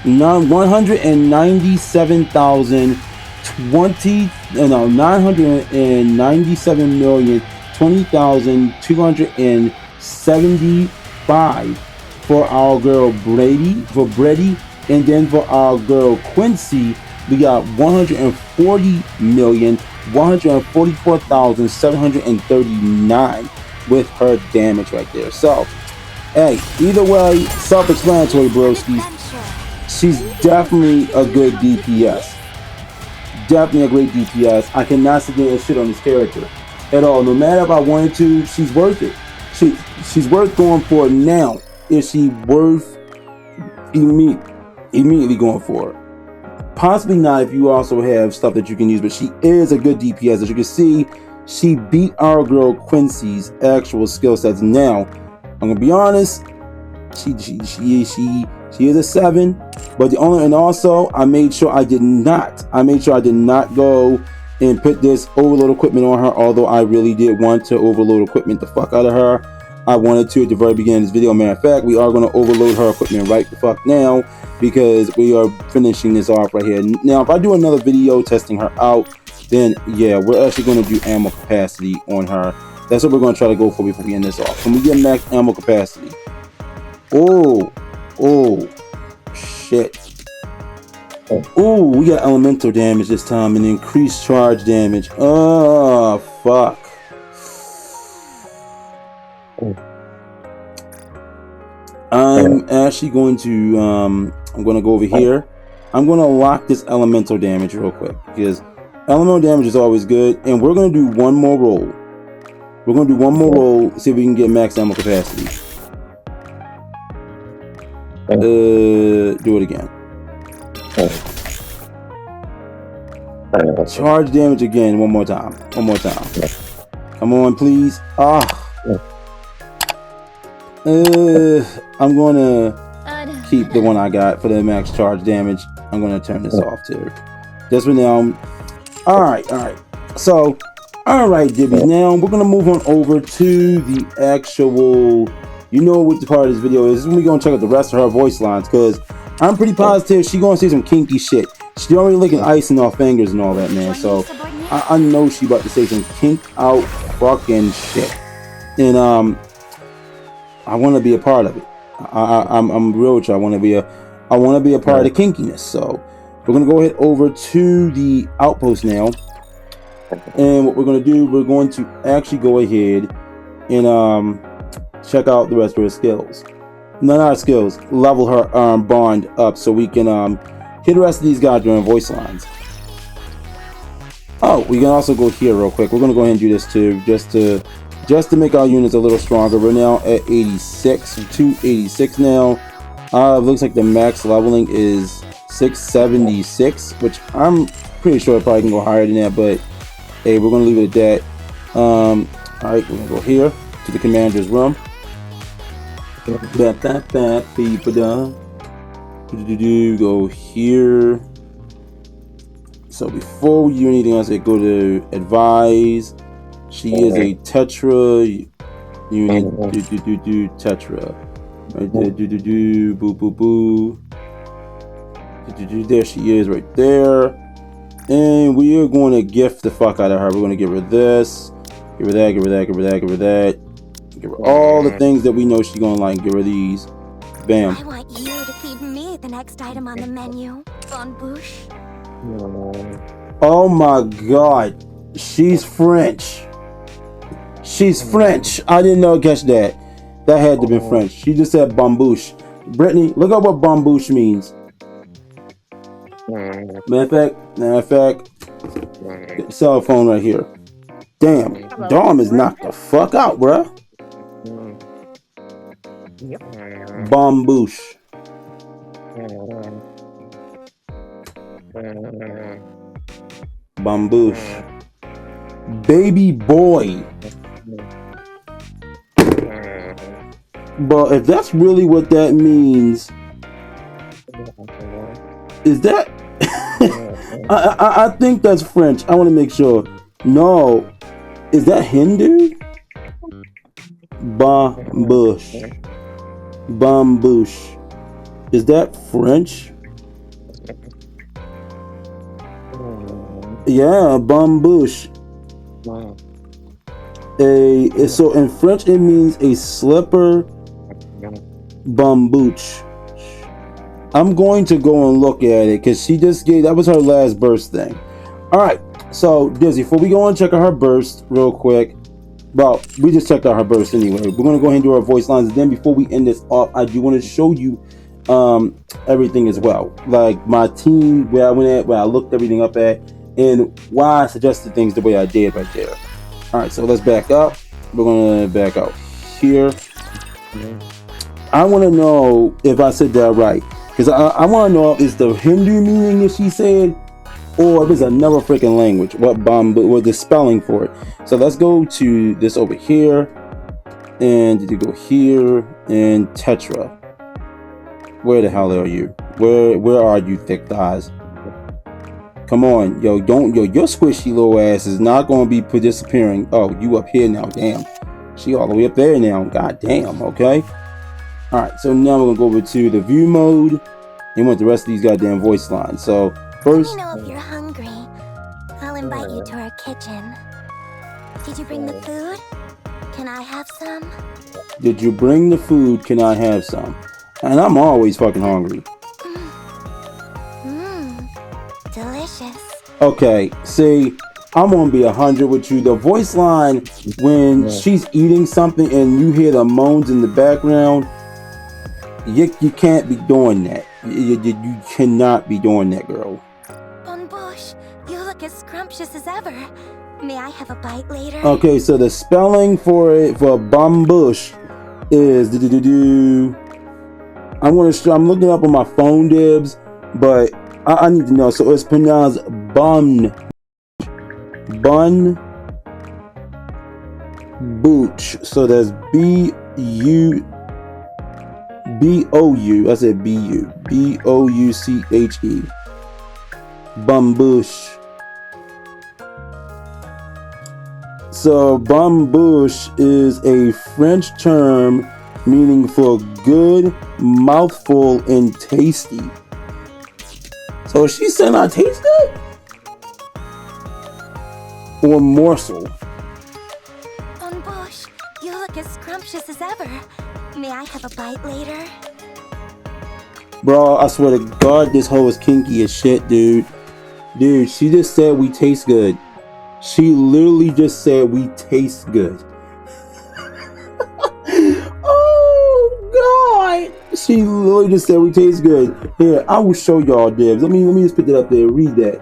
997,275 for our girl Bready, and then for our girl Quincy, we got 140,144,739 with her damage right there. So, hey, either way, self-explanatory, broskies. She's definitely a good DPS. Definitely a great DPS. I cannot sit there and shit on this character at all. No matter if I wanted to, she's worth it. She's worth going for now. Is she worth immediately going for it? Possibly not if you also have stuff that you can use, but she is a good DPS. As you can see, she beat our girl Quincy's actual skill sets. Now, I'm gonna be honest, she is a 7, but also I made sure I did not go and put this overload equipment on her, although I really did want to overload equipment the fuck out of her. I wanted to at the very beginning of this video. Matter of fact, we are going to overload her equipment right the fuck now, because we are finishing this off right here. Now, if I do another video testing her out, then yeah, we're actually going to do ammo capacity on her. That's what we're going to try to go for before we end this off. Can we get max ammo capacity? Oh, shit. Oh, we got elemental damage this time and increased charge damage. Oh, fuck. I'm actually going to I'm going to go over here. I'm going to lock this elemental damage real quick, because elemental damage is always good, and we're going to do one more roll. We're going to do one more roll, see if we can get max ammo capacity. Do it again. Charge damage again, one more time. Come on, please. I'm gonna keep the one I got for the max charge damage. I'm gonna turn this off too. Just for now. Alright. So, alright, Dibby. Now we're gonna move on over to the actual, you know what the part of this video is. This is when we're gonna check out the rest of her voice lines, because I'm pretty positive she's gonna say some kinky shit. She already licking ice in her fingers and all that, man. So I know she about to say some kink out fucking shit. And I want to be a part of it. I'm real with you. I want to be a part of the kinkiness. So we're gonna go ahead over to the outpost now. And what we're gonna do, we're going to actually go ahead and check out the rest of her skills. Not our skills. Level her bond up so we can hit the rest of these guys during voice lines. Oh, we can also go here real quick. We're gonna go ahead and do this too, just to make our units a little stronger. We're now at 86, 286 now. Looks like the max leveling is 676, which I'm pretty sure I probably can go higher than that, but hey, we're gonna leave it at that. Alright, we're gonna go here to the commander's room. Go here. So before we do anything else, I go to advise. She is a tetra unit. Tetra. Right there. Boo. There she is, right there. And we are going to gift the fuck out of her. We're going to give her this, give her that, give her that, give her that, give her that. Give her all the things that we know she's going to like. Give her these. Bam. I want you to feed me the next item on the menu. Bon bouche. Oh my god. She's French. She's French. I didn't know catch that. That had to be French. She just said bambouche. Brittany, look up what bambouche means. Matter of fact, cell phone right here. Damn, Dom is knocked the fuck out, bruh. Bambouche. Bambouche. Baby boy. But if that's really what that means, is that I think that's French. I want to make sure. No, is that Hindu? Bambouche. Is that French? Yeah, bambouche. So in French it means a slipper. Bambouche. I'm going to go and look at it because she just gave, that was her last burst thing. Alright, so Dizzy, before we go and check out her burst real quick. Well, we just checked out her burst anyway. We're going to go ahead and do our voice lines. And then before we end this off, I do want to show you everything as well. Like my team, where I went at, where I looked everything up at, and why I suggested things the way I did right there. Alright, so let's back up. We're going to back out here. I want to know if I said that right. Because I want to know if it's the Hindu meaning that she said, or if it's another freaking language. What the spelling for it. So let's go to this over here. And you go here and Tetra. Where the hell are you? Where are you, thick thighs? Come on, your squishy little ass is not going to be disappearing. Oh, you up here now, damn. She all the way up there now, god damn, okay? Alright, so now we're going to go over to the view mode and want the rest of these goddamn voice lines. So, first... Let me know if you're hungry. I'll invite you to our kitchen. Did you bring the food? Can I have some? Did you bring the food? Can I have some? And I'm always fucking hungry. Delicious. Okay, see, I'm gonna be 100 with you. The voice line when she's eating something and you hear the moans in the background, you can't be doing that. You cannot be doing that, girl. Bon bouche, you look as scrumptious as ever. May I have a bite later? Okay, so the spelling for it for bambouche is I'm looking up on my phone dibs, but I need to know. So it's pronounced bun Booch. So that's B-U-B-O-U. I said B-U. B-O-U-C-H-E. Bambouche. So bambouche is a French term meaning for good, mouthful, and tasty. So she said I taste good? Or morsel. Bush, you look as scrumptious as ever. May I have a bite later? Bro, I swear to God, this hoe is kinky as shit, dude. Dude, she just said we taste good. She literally just said we taste good. Oh, God. She literally just said we taste good. Here, I will show y'all, Dibs. Let me just put that up there. Read that.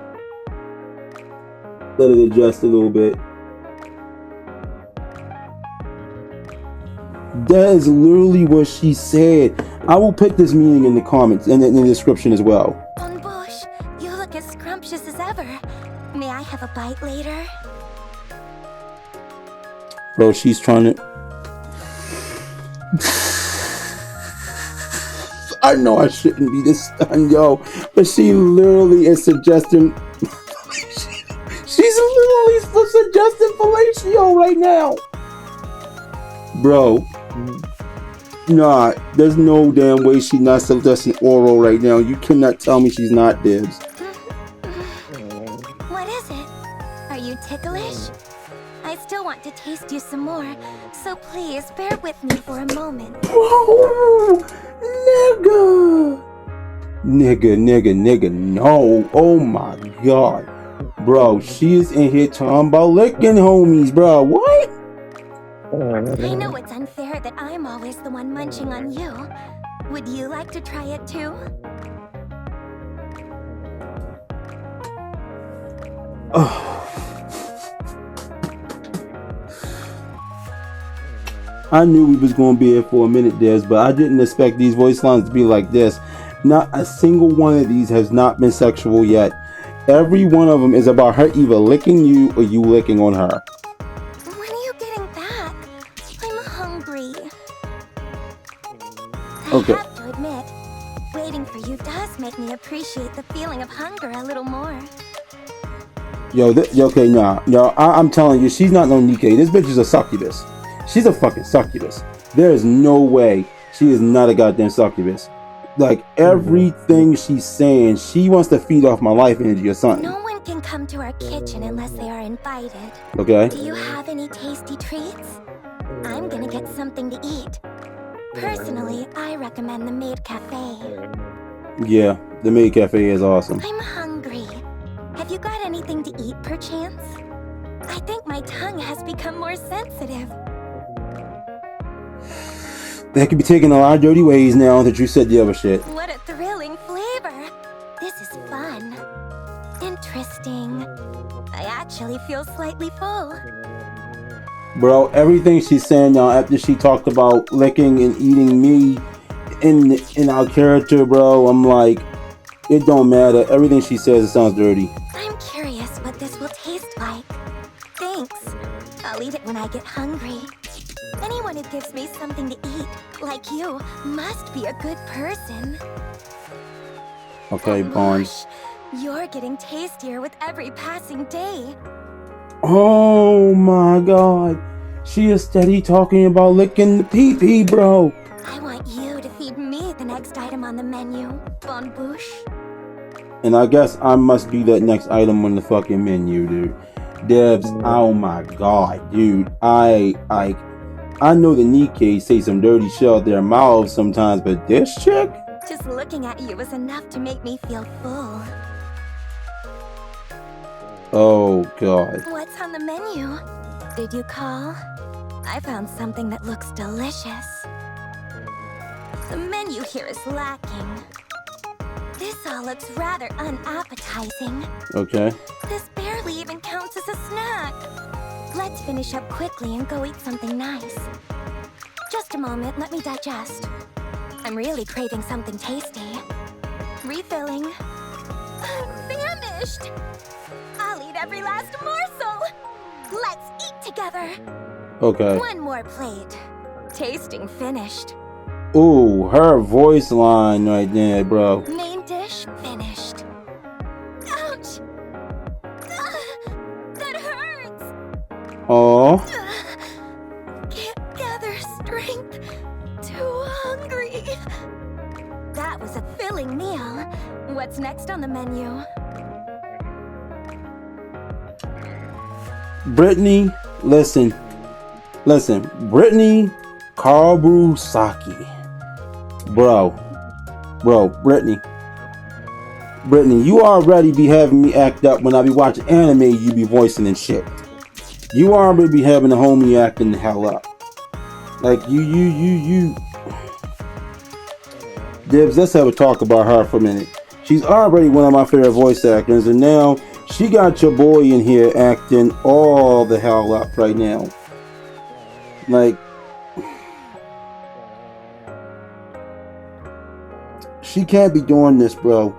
Let it adjust a little bit. That is literally what she said. I will put this meaning in the comments and in the description as well. Bush, you look as scrumptious as ever. May I have a bite later? Bro, she's trying to... I know I shouldn't be this stunned, yo. But she literally is suggesting... She's literally suggesting fellatio right now. Bro. Nah, there's no damn way she's not suggesting oral right now. You cannot tell me she's not, Dibs. What is it? Are you ticklish? I still want to taste you some more, so please bear with me for a moment. Bro, nigga, no. Oh my God. Bro, she is in here talking about licking homies, bro. What? I know it's unfair that I'm always the one munching on you. Would you like to try it too? I knew we was going to be here for a minute, Des, but I didn't expect these voice lines to be like this. Not a single one of these has not been sexual yet. Every one of them is about her either licking you or you licking on her. When are you getting back? I'm hungry. Okay. I have to admit, waiting for you does make me appreciate the feeling of hunger a little more. Yo, okay, nah. Yo, I'm telling you, she's not no NIKKE. This bitch is a succubus. She's a fucking succubus. There is no way she is not a goddamn succubus. Like, everything she's saying, she wants to feed off my life energy or something. No one can come to our kitchen unless they are invited. Okay. Do you have any tasty treats? I'm gonna get something to eat. Personally, I recommend the Maid Cafe. Yeah, the Maid Cafe is awesome. I'm hungry. Have you got anything to eat, perchance? I think my tongue has become more sensitive. That could be taken a lot of dirty ways now that you said the other shit. What a thrilling flavor. This is fun. Interesting. I actually feel slightly full. Bro, everything she's saying now after she talked about licking and eating me in our character, bro, I'm like, it don't matter. Everything she says, it sounds dirty. I'm curious what this will taste like. Thanks. I'll eat it when I get hungry. Anyone who gives me something to eat, like you, must be a good person. Okay, Bonds. You're getting tastier with every passing day. Oh my God. She is steady talking about licking the pee-pee, bro. I want you to feed me the next item on the menu, Bon Bouche. And I guess I must be that next item on the fucking menu, dude. Debs, oh my God, dude. I know the NIKKE say some dirty shit out their mouths sometimes, but this chick? Just looking at you is enough to make me feel full. Oh, God. What's on the menu? Did you call? I found something that looks delicious. The menu here is lacking. This all looks rather unappetizing. Okay. This barely even counts as a snack. Let's finish up quickly and go eat something nice. Just a moment, let me digest. I'm really craving something tasty. Refilling. I'm famished! I'll eat every last morsel! Let's eat together! Okay. One more plate. Tasting finished. Ooh, her voice line right there, bro. Main dish finished. Ouch! That hurts! Oh. Can't gather strength. Too hungry. That was a filling meal. What's next on the menu? Brittany, listen. Brittany Karabusaki. Bro, Brittany, you already be having me act up when I be watching anime. You be voicing and shit. You already be having the homie acting the hell up. Like you. Dibs, let's have a talk about her for a minute. She's already one of my favorite voice actors, and now she got your boy in here acting all the hell up right now. Like, she can't be doing this, bro.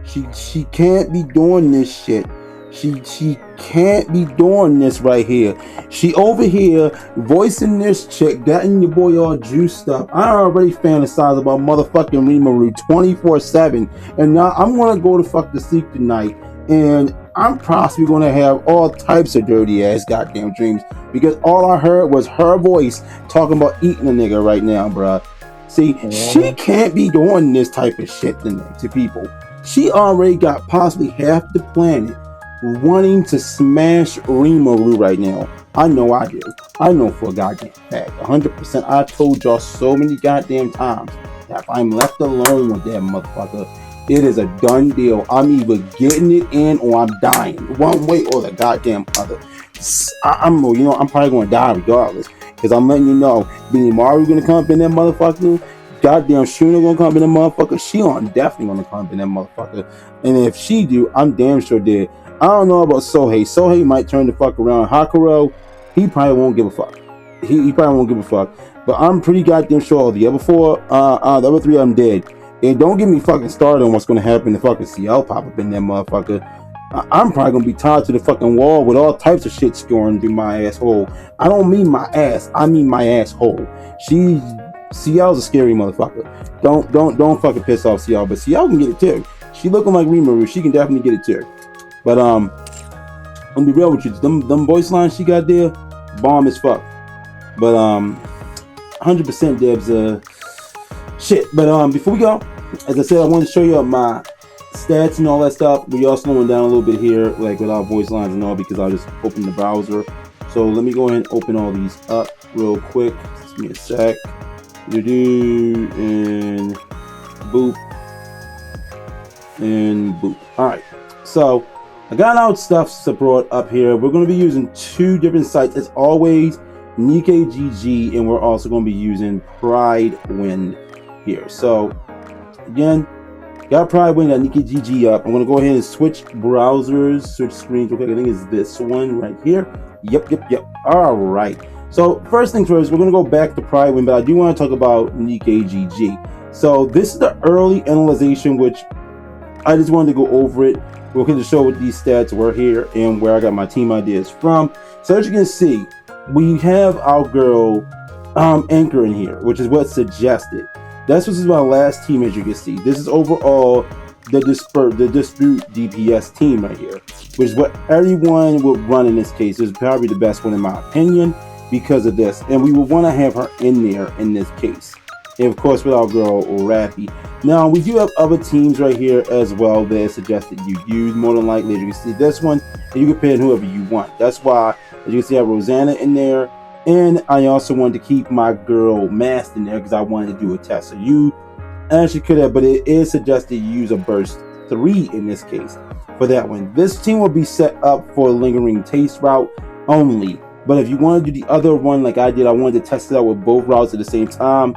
She can't be doing this shit. She can't be doing this right here. She over here voicing this chick, getting your boy all juiced up. I already fantasize about motherfucking Rimuru 24/7, and now I'm gonna go to fuck the sleep tonight, and I'm possibly gonna have all types of dirty ass goddamn dreams because all I heard was her voice talking about eating a nigga right now, bruh. See, she can't be doing this type of shit to people. She already got possibly half the planet wanting to smash Rimuru right now. I know I do. I know for a goddamn fact. 100%. I told y'all so many goddamn times that if I'm left alone with that motherfucker, it is a done deal. I'm either getting it in or I'm dying. One way or the goddamn other. I'm probably going to die regardless. Because I'm letting you know, Beanie Maru gonna come up in that motherfucker. Goddamn Shuna gonna come up in that motherfucker. She definitely gonna come up in that motherfucker. And if she do, I'm damn sure dead. I don't know about Sohei. Sohei might turn the fuck around. Hakuro, he probably won't give a fuck. He probably won't give a fuck. But I'm pretty goddamn sure the other four, the other three of them dead. And don't get me fucking started on what's gonna happen to fucking CL pop up in that motherfucker. I'm probably gonna be tied to the fucking wall with all types of shit scoring through my asshole. I don't mean my ass, I mean my asshole. CL's a scary motherfucker. Don't fucking piss off CL, but CL can get it too. She looking like Rimuru, she can definitely get it too. But I'm gonna be real with you, them voice lines she got there, bomb as fuck. But 100% Debs shit. But before we go, as I said, I wanted to show you my stats and all that stuff. We are slowing down a little bit here, like with our voice lines and all, because I just opened the browser. So let me go ahead and open all these up real quick. Just give me a sec. And boop. And boop. Alright. So I got our stuff brought up here. We're going to be using two different sites as always. NIKKE GG, and we're also going to be using Prydwen here. So again, got Prydwen, got NIKKE GG up. I'm going to go ahead and switch browsers, switch screens real quick. I think it's this one right here. Yep. All right. So first things first, we're going to go back to Prydwen, but I do want to talk about NIKKE GG. So this is the early analyzation, which I just wanted to go over it. We're going to show what these stats were here and where I got my team ideas from. So as you can see, we have our girl Anchor in here, which is what's suggested. This was my last team, as you can see. This is overall the dispute DPS team right here, which is what everyone would run in this case. This is probably the best one in my opinion because of this. And we would want to have her in there in this case. And of course with our girl Rapi. Now we do have other teams right here as well that suggested you use. More than likely, as you can see this one, and you can pin whoever you want. That's why, as you can see, I have Rosanna in there. And I also wanted to keep my girl Mast in there because I wanted to do a test. So you actually could have, but it is suggested you use a burst 3 in this case for that one. This team will be set up for lingering taste route only. But if you want to do the other one like I did, I wanted to test it out with both routes at the same time.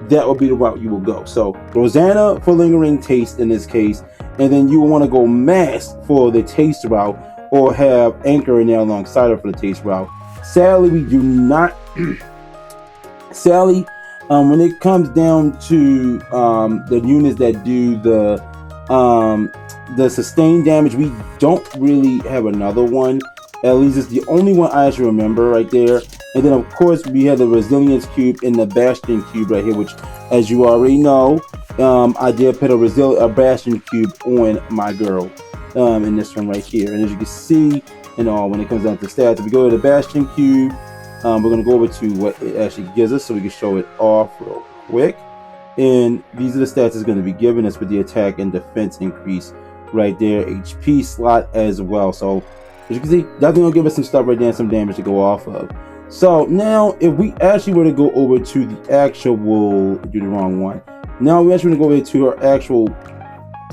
That will be the route you will go. So Rosanna for lingering taste in this case, and then you will want to go Mast for the taste route, or have Anchor in there alongside her for the taste route. Sadly, we do not. Sadly, when it comes down to the units that do the sustained damage, we don't really have another one. At least it's the only one I actually remember right there. And then of course we have the resilience cube and the bastion cube right here, which, as you already know, I did put a bastion cube on my girl in this one right here. And as you can see, when it comes down to stats, if we go to the bastion cube, we're going to go over to what it actually gives us so we can show it off real quick. And these are the stats it's going to be giving us with the attack and defense increase right there, HP slot as well. So as you can see, definitely going to give us some stuff right there, some damage to go off of. So now if we actually were to go over to the actual, do the wrong one. Now we actually want to go over to our actual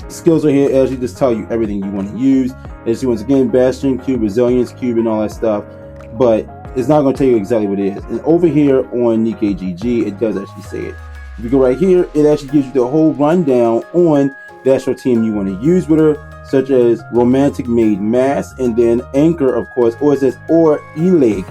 skills right here. Actually just tell you everything you want to use. As you once again, bastion cube, resilience cube, and all that stuff. But it's not going to tell you exactly what it is. And over here on NIKKE GG, it does actually say it. If you go right here, it actually gives you the whole rundown on the actual team you want to use with her, such as Romantic Maid Mass, and then Anchor, of course, or it says or E-Leg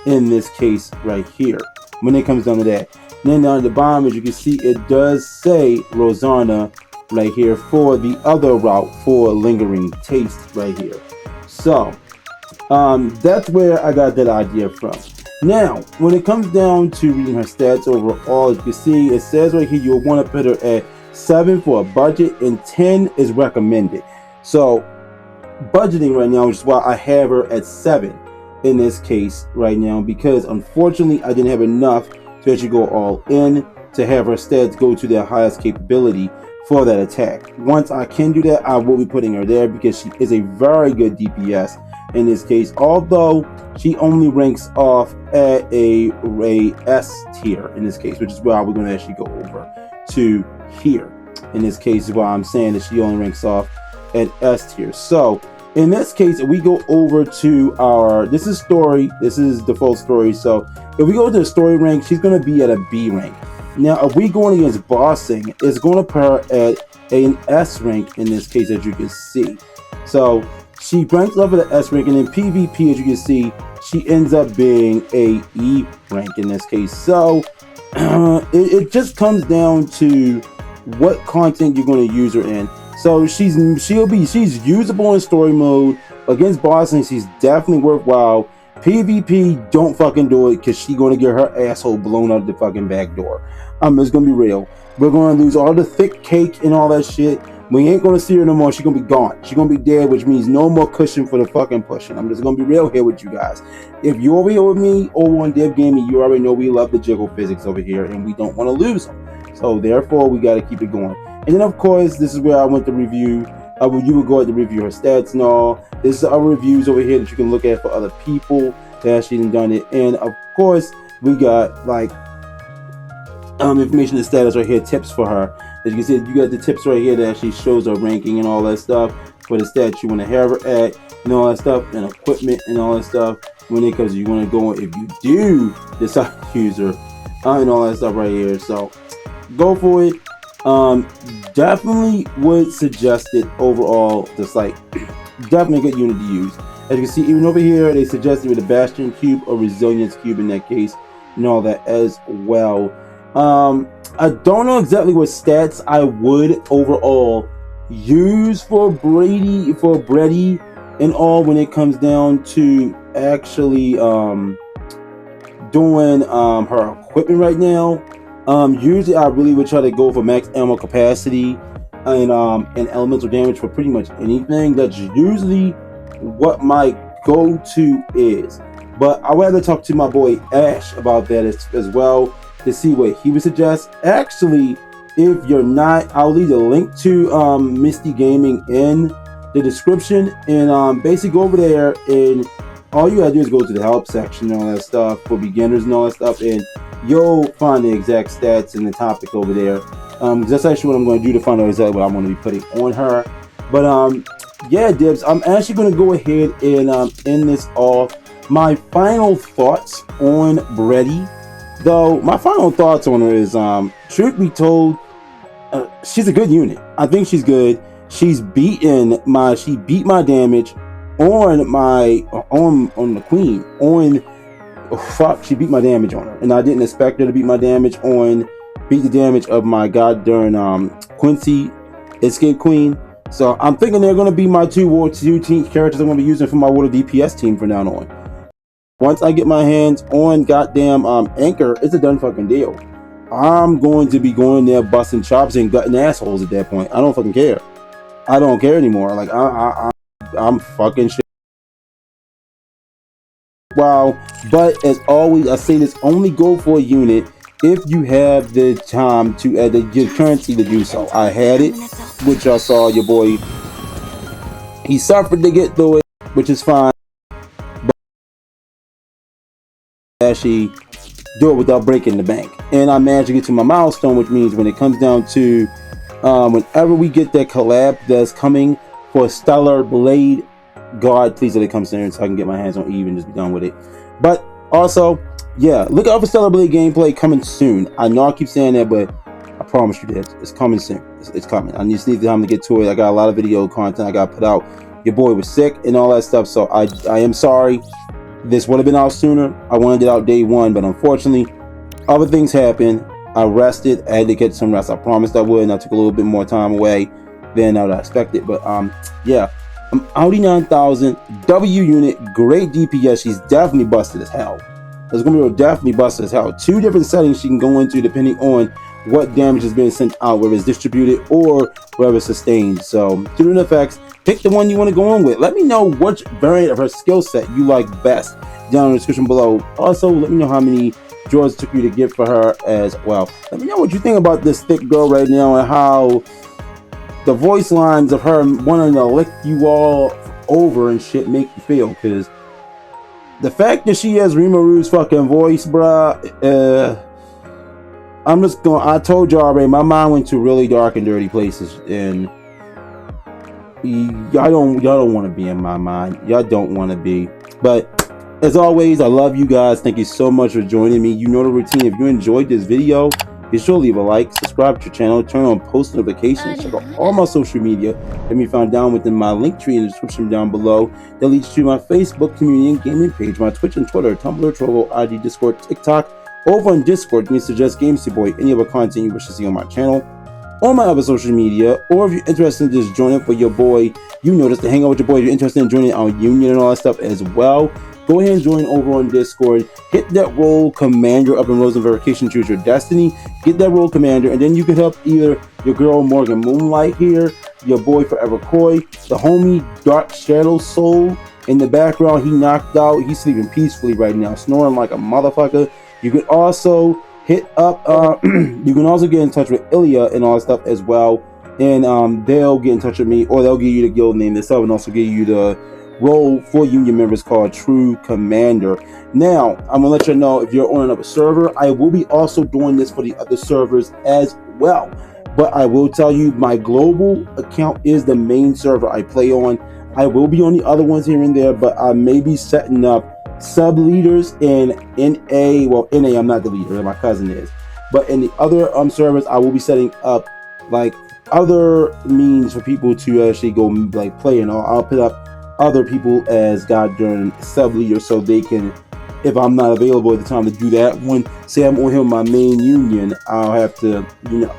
in this case right here. When it comes down to that, then down at the bottom, as you can see, it does say Rosanna right here for the other route for Lingering Taste right here. So that's where I got that idea from. Now, when it comes down to reading her stats overall, as you can see, it says right here you'll want to put her at 7 for a budget and 10 is recommended. So budgeting right now, which is why I have her at 7 in this case right now, because unfortunately I didn't have enough to actually go all in to have her stats go to their highest capability for that attack. Once I can do that, I will be putting her there because she is a very good DPS in this case, although she only ranks off at a S tier in this case, which is why we're going to actually go over to here. In this case, is why I'm saying that she only ranks off at S tier. So in this case, if we go over to our, this is story, this is default story. So if we go to the story rank, she's going to be at a B rank. Now, if we going against bossing, it's going to put her at an S rank in this case, as you can see. So she ranks up at the S rank, and in PvP, as you can see, she ends up being a E rank in this case. So it just comes down to what content you're going to use her in. So she's usable in story mode. Against bossing, she's definitely worthwhile. PvP, don't fucking do it, because she's going to get her asshole blown out the fucking back door. It's going to be real. We're going to lose all the thick cake and all that shit. We ain't going to see her no more. She's going to be gone. She's going to be dead, which means no more cushion for the fucking pushing. I'm just going to be real here with you guys. If you're over here with me over on Dev Gaming, you already know we love the jiggle physics over here, and we don't want to lose them. So therefore, we got to keep it going. And then, of course, this is where I went to review. You would go ahead to review her stats and all. This is our reviews over here that you can look at for other people that actually done it. And of course, we got like information and status right here, tips for her. As you can see, you got the tips right here that actually shows her ranking and all that stuff for the stats you want to have her at and all that stuff, and equipment and all that stuff. When it comes to you want to go, if you do decide to use her and all that stuff right here. So go for it. Definitely would suggest it overall. Just like definitely a good unit to use. As you can see, even over here, they suggested with a Bastion Cube or Resilience Cube in that case, and all that as well. I don't know exactly what stats I would overall use for Bready and all when it comes down to actually doing her equipment right now. Usually I really would try to go for max ammo capacity and elemental damage for pretty much anything. That's usually what my go-to is. But I would rather talk to my boy Ash about that as well to see what he would suggest. Actually, if you're not, I'll leave a link to Misty Gaming in the description, and basically go over there, and all you gotta do is go to the help section and all that stuff for beginners and all that stuff, and you'll find the exact stats and the topic over there. That's actually what I'm going to do to find out exactly what I'm going to be putting on her. But yeah, Dibs, I'm actually going to go ahead and end this off. My final thoughts on Bready, though, my final thoughts on her is, truth be told, she's a good unit. I think she's good. She beat my damage on the queen. She beat my damage on her, and I didn't expect her to beat my damage beat the damage of my goddamn Quincy Escape Queen. So I'm thinking they're going to be my two team characters I'm going to be using for my water DPS team from now on. once I get my hands on goddamn Anchor, it's a done fucking deal. I'm going to be going there busting chops and gutting assholes at that point. I don't fucking care. I don't care anymore. Like I'm fucking shit. Wow. But as always, I say this: only go for a unit if you have the time to add the currency to do so. I had it, which I saw your boy. He suffered to get through it, which is fine. But actually do it without breaking the bank. And I managed to get to my milestone, which means when it comes down to whenever we get that collab that's coming for Stellar Blade, God, please let it come soon so I can get my hands on Eve and just be done with it. But also, yeah, look out for Stellar Blade gameplay coming soon. I know I keep saying that, but I promise you that it's coming soon. It's coming. I just need time to get to it. I got a lot of video content I got to put out. Your boy was sick and all that stuff, so I am sorry. This would have been out sooner. I wanted it out day one, but unfortunately, other things happened. I rested. I had to get some rest. I promised I would, and I took a little bit more time away than I would expected. But yeah, Audi 9000 W unit, great DPS. She's definitely busted as hell. It's gonna be definitely busted as hell. 2 different settings she can go into depending on what damage is being sent out, whether it's distributed or whether it's sustained. So, 2 different effects. Pick the one you want to go on with. Let me know which variant of her skill set you like best down in the description below. Also, let me know how many draws it took you to get for her as well. Let me know what you think about this thick girl right now and how the voice lines of her wanting to lick you all over and shit make you feel. Because the fact that she has Rimaru's fucking voice, bruh, I'm just going. I told y'all already. My mind went to really dark and dirty places, and y'all don't want to be in my mind. Y'all don't want to be. But as always, I love you guys. Thank you so much for joining me. You know the routine. If you enjoyed this video, be sure to leave a like, subscribe to the channel, turn on post notifications, check out all my social media. Let me find down within my link tree in the description down below. That leads to my Facebook community and gaming page, my Twitch and Twitter, Tumblr, Trovo, IG, Discord, TikTok. Over on Discord, you can suggest games to boy, any other content you wish to see on my channel, on my other social media, or if you're interested in just joining for your boy, you know, just to hang out with your boy, if you're interested in joining our union and all that stuff as well, go ahead and join over on Discord. Hit that role commander up in Rose and Verification, choose your destiny, get that role commander, and then you can help either your girl Morgan Moonlight here, your boy Forever Koi, the homie Dark Shadow Soul in the background. He knocked out, he's sleeping peacefully right now, snoring like a motherfucker. You can also hit up, you can also get in touch with Ilya and all that stuff as well. And they'll get in touch with me, or they'll give you the guild name themselves and also give you the role for union members called True Commander. Now, I'm gonna let you know if you're on another server, I will be also doing this for the other servers as well. But I will tell you, my global account is the main server I play on. I will be on the other ones here and there, but I may be setting up sub leaders in NA. Well, NA, I'm not the leader, my cousin is. But in the other servers, I will be setting up like other means for people to actually go like play and all. I'll put up other people as goddamn sub leaders so they can, if I'm not available at the time to do that one, say I'm on here with my main union, I'll have to, you know.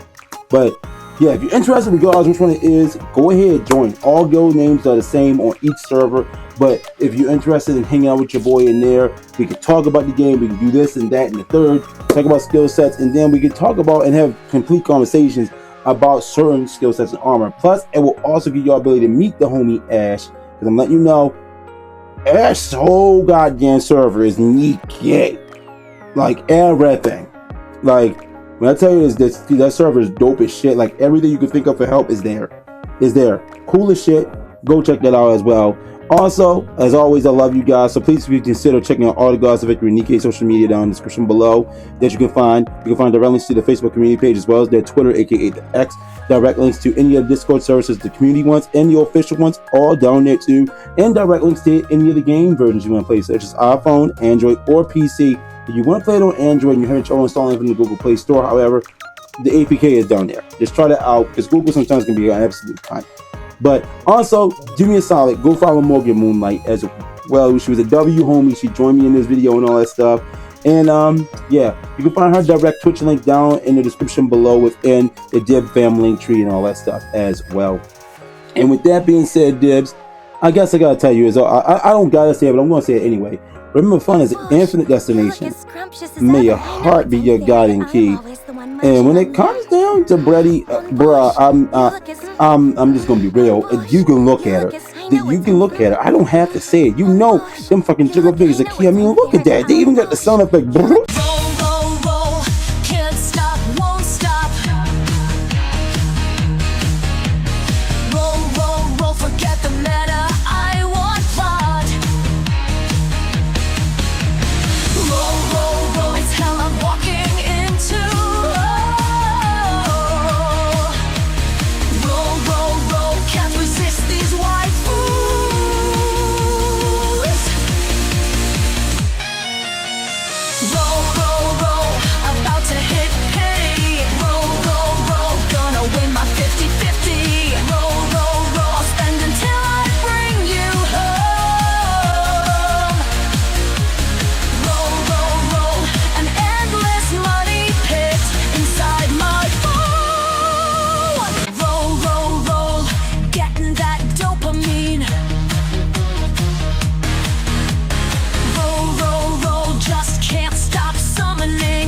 But yeah, if you're interested regardless which one it is, go ahead, join. All guild names are the same on each server. But if you're interested in hanging out with your boy in there, we can talk about the game, we can do this and that and the third, talk about skill sets, and then we can talk about and have complete conversations about certain skill sets and armor. Plus, it will also give you the ability to meet the homie Ash, because I'm letting you know, Ash's whole goddamn server is NIKKE. Like, everything. Like, when I tell you this, that server is dope as shit. Like, everything you can think of for help is there. Cool as shit. Go check that out as well. Also, as always, I love you guys, so please consider checking out all the Gods of Victory NIKKE social media down in the description below that you can find. You can find direct links to the Facebook community page as well as their Twitter, aka the X, direct links to any of the Discord services, the community ones and the official ones, all down there too, and direct links to any of the game versions you want to play, such as iPhone, Android, or PC. If you want to play it on Android and you haven't trouble installing it from the Google Play Store, however, the APK is down there. Just try that out, because Google sometimes can be an absolute cunt. But also, do me a solid, go follow Morgan Moonlight as well. She was a W homie. She joined me in this video and all that stuff. And yeah, you can find her direct Twitch link down in the description below within the Dib family link tree and all that stuff as well. And with that being said, Dibs, I guess I gotta tell you is I don't gotta say it, but I'm gonna say it anyway. Remember, fun is an infinite destination. May your heart be your guiding key. And when it comes down to Bready, bruh, I'm just gonna be real. You can look at her. You can look at her. I don't have to say it. You know, them fucking jiggle fingers are key. I mean, look at that. They even got the sound effect.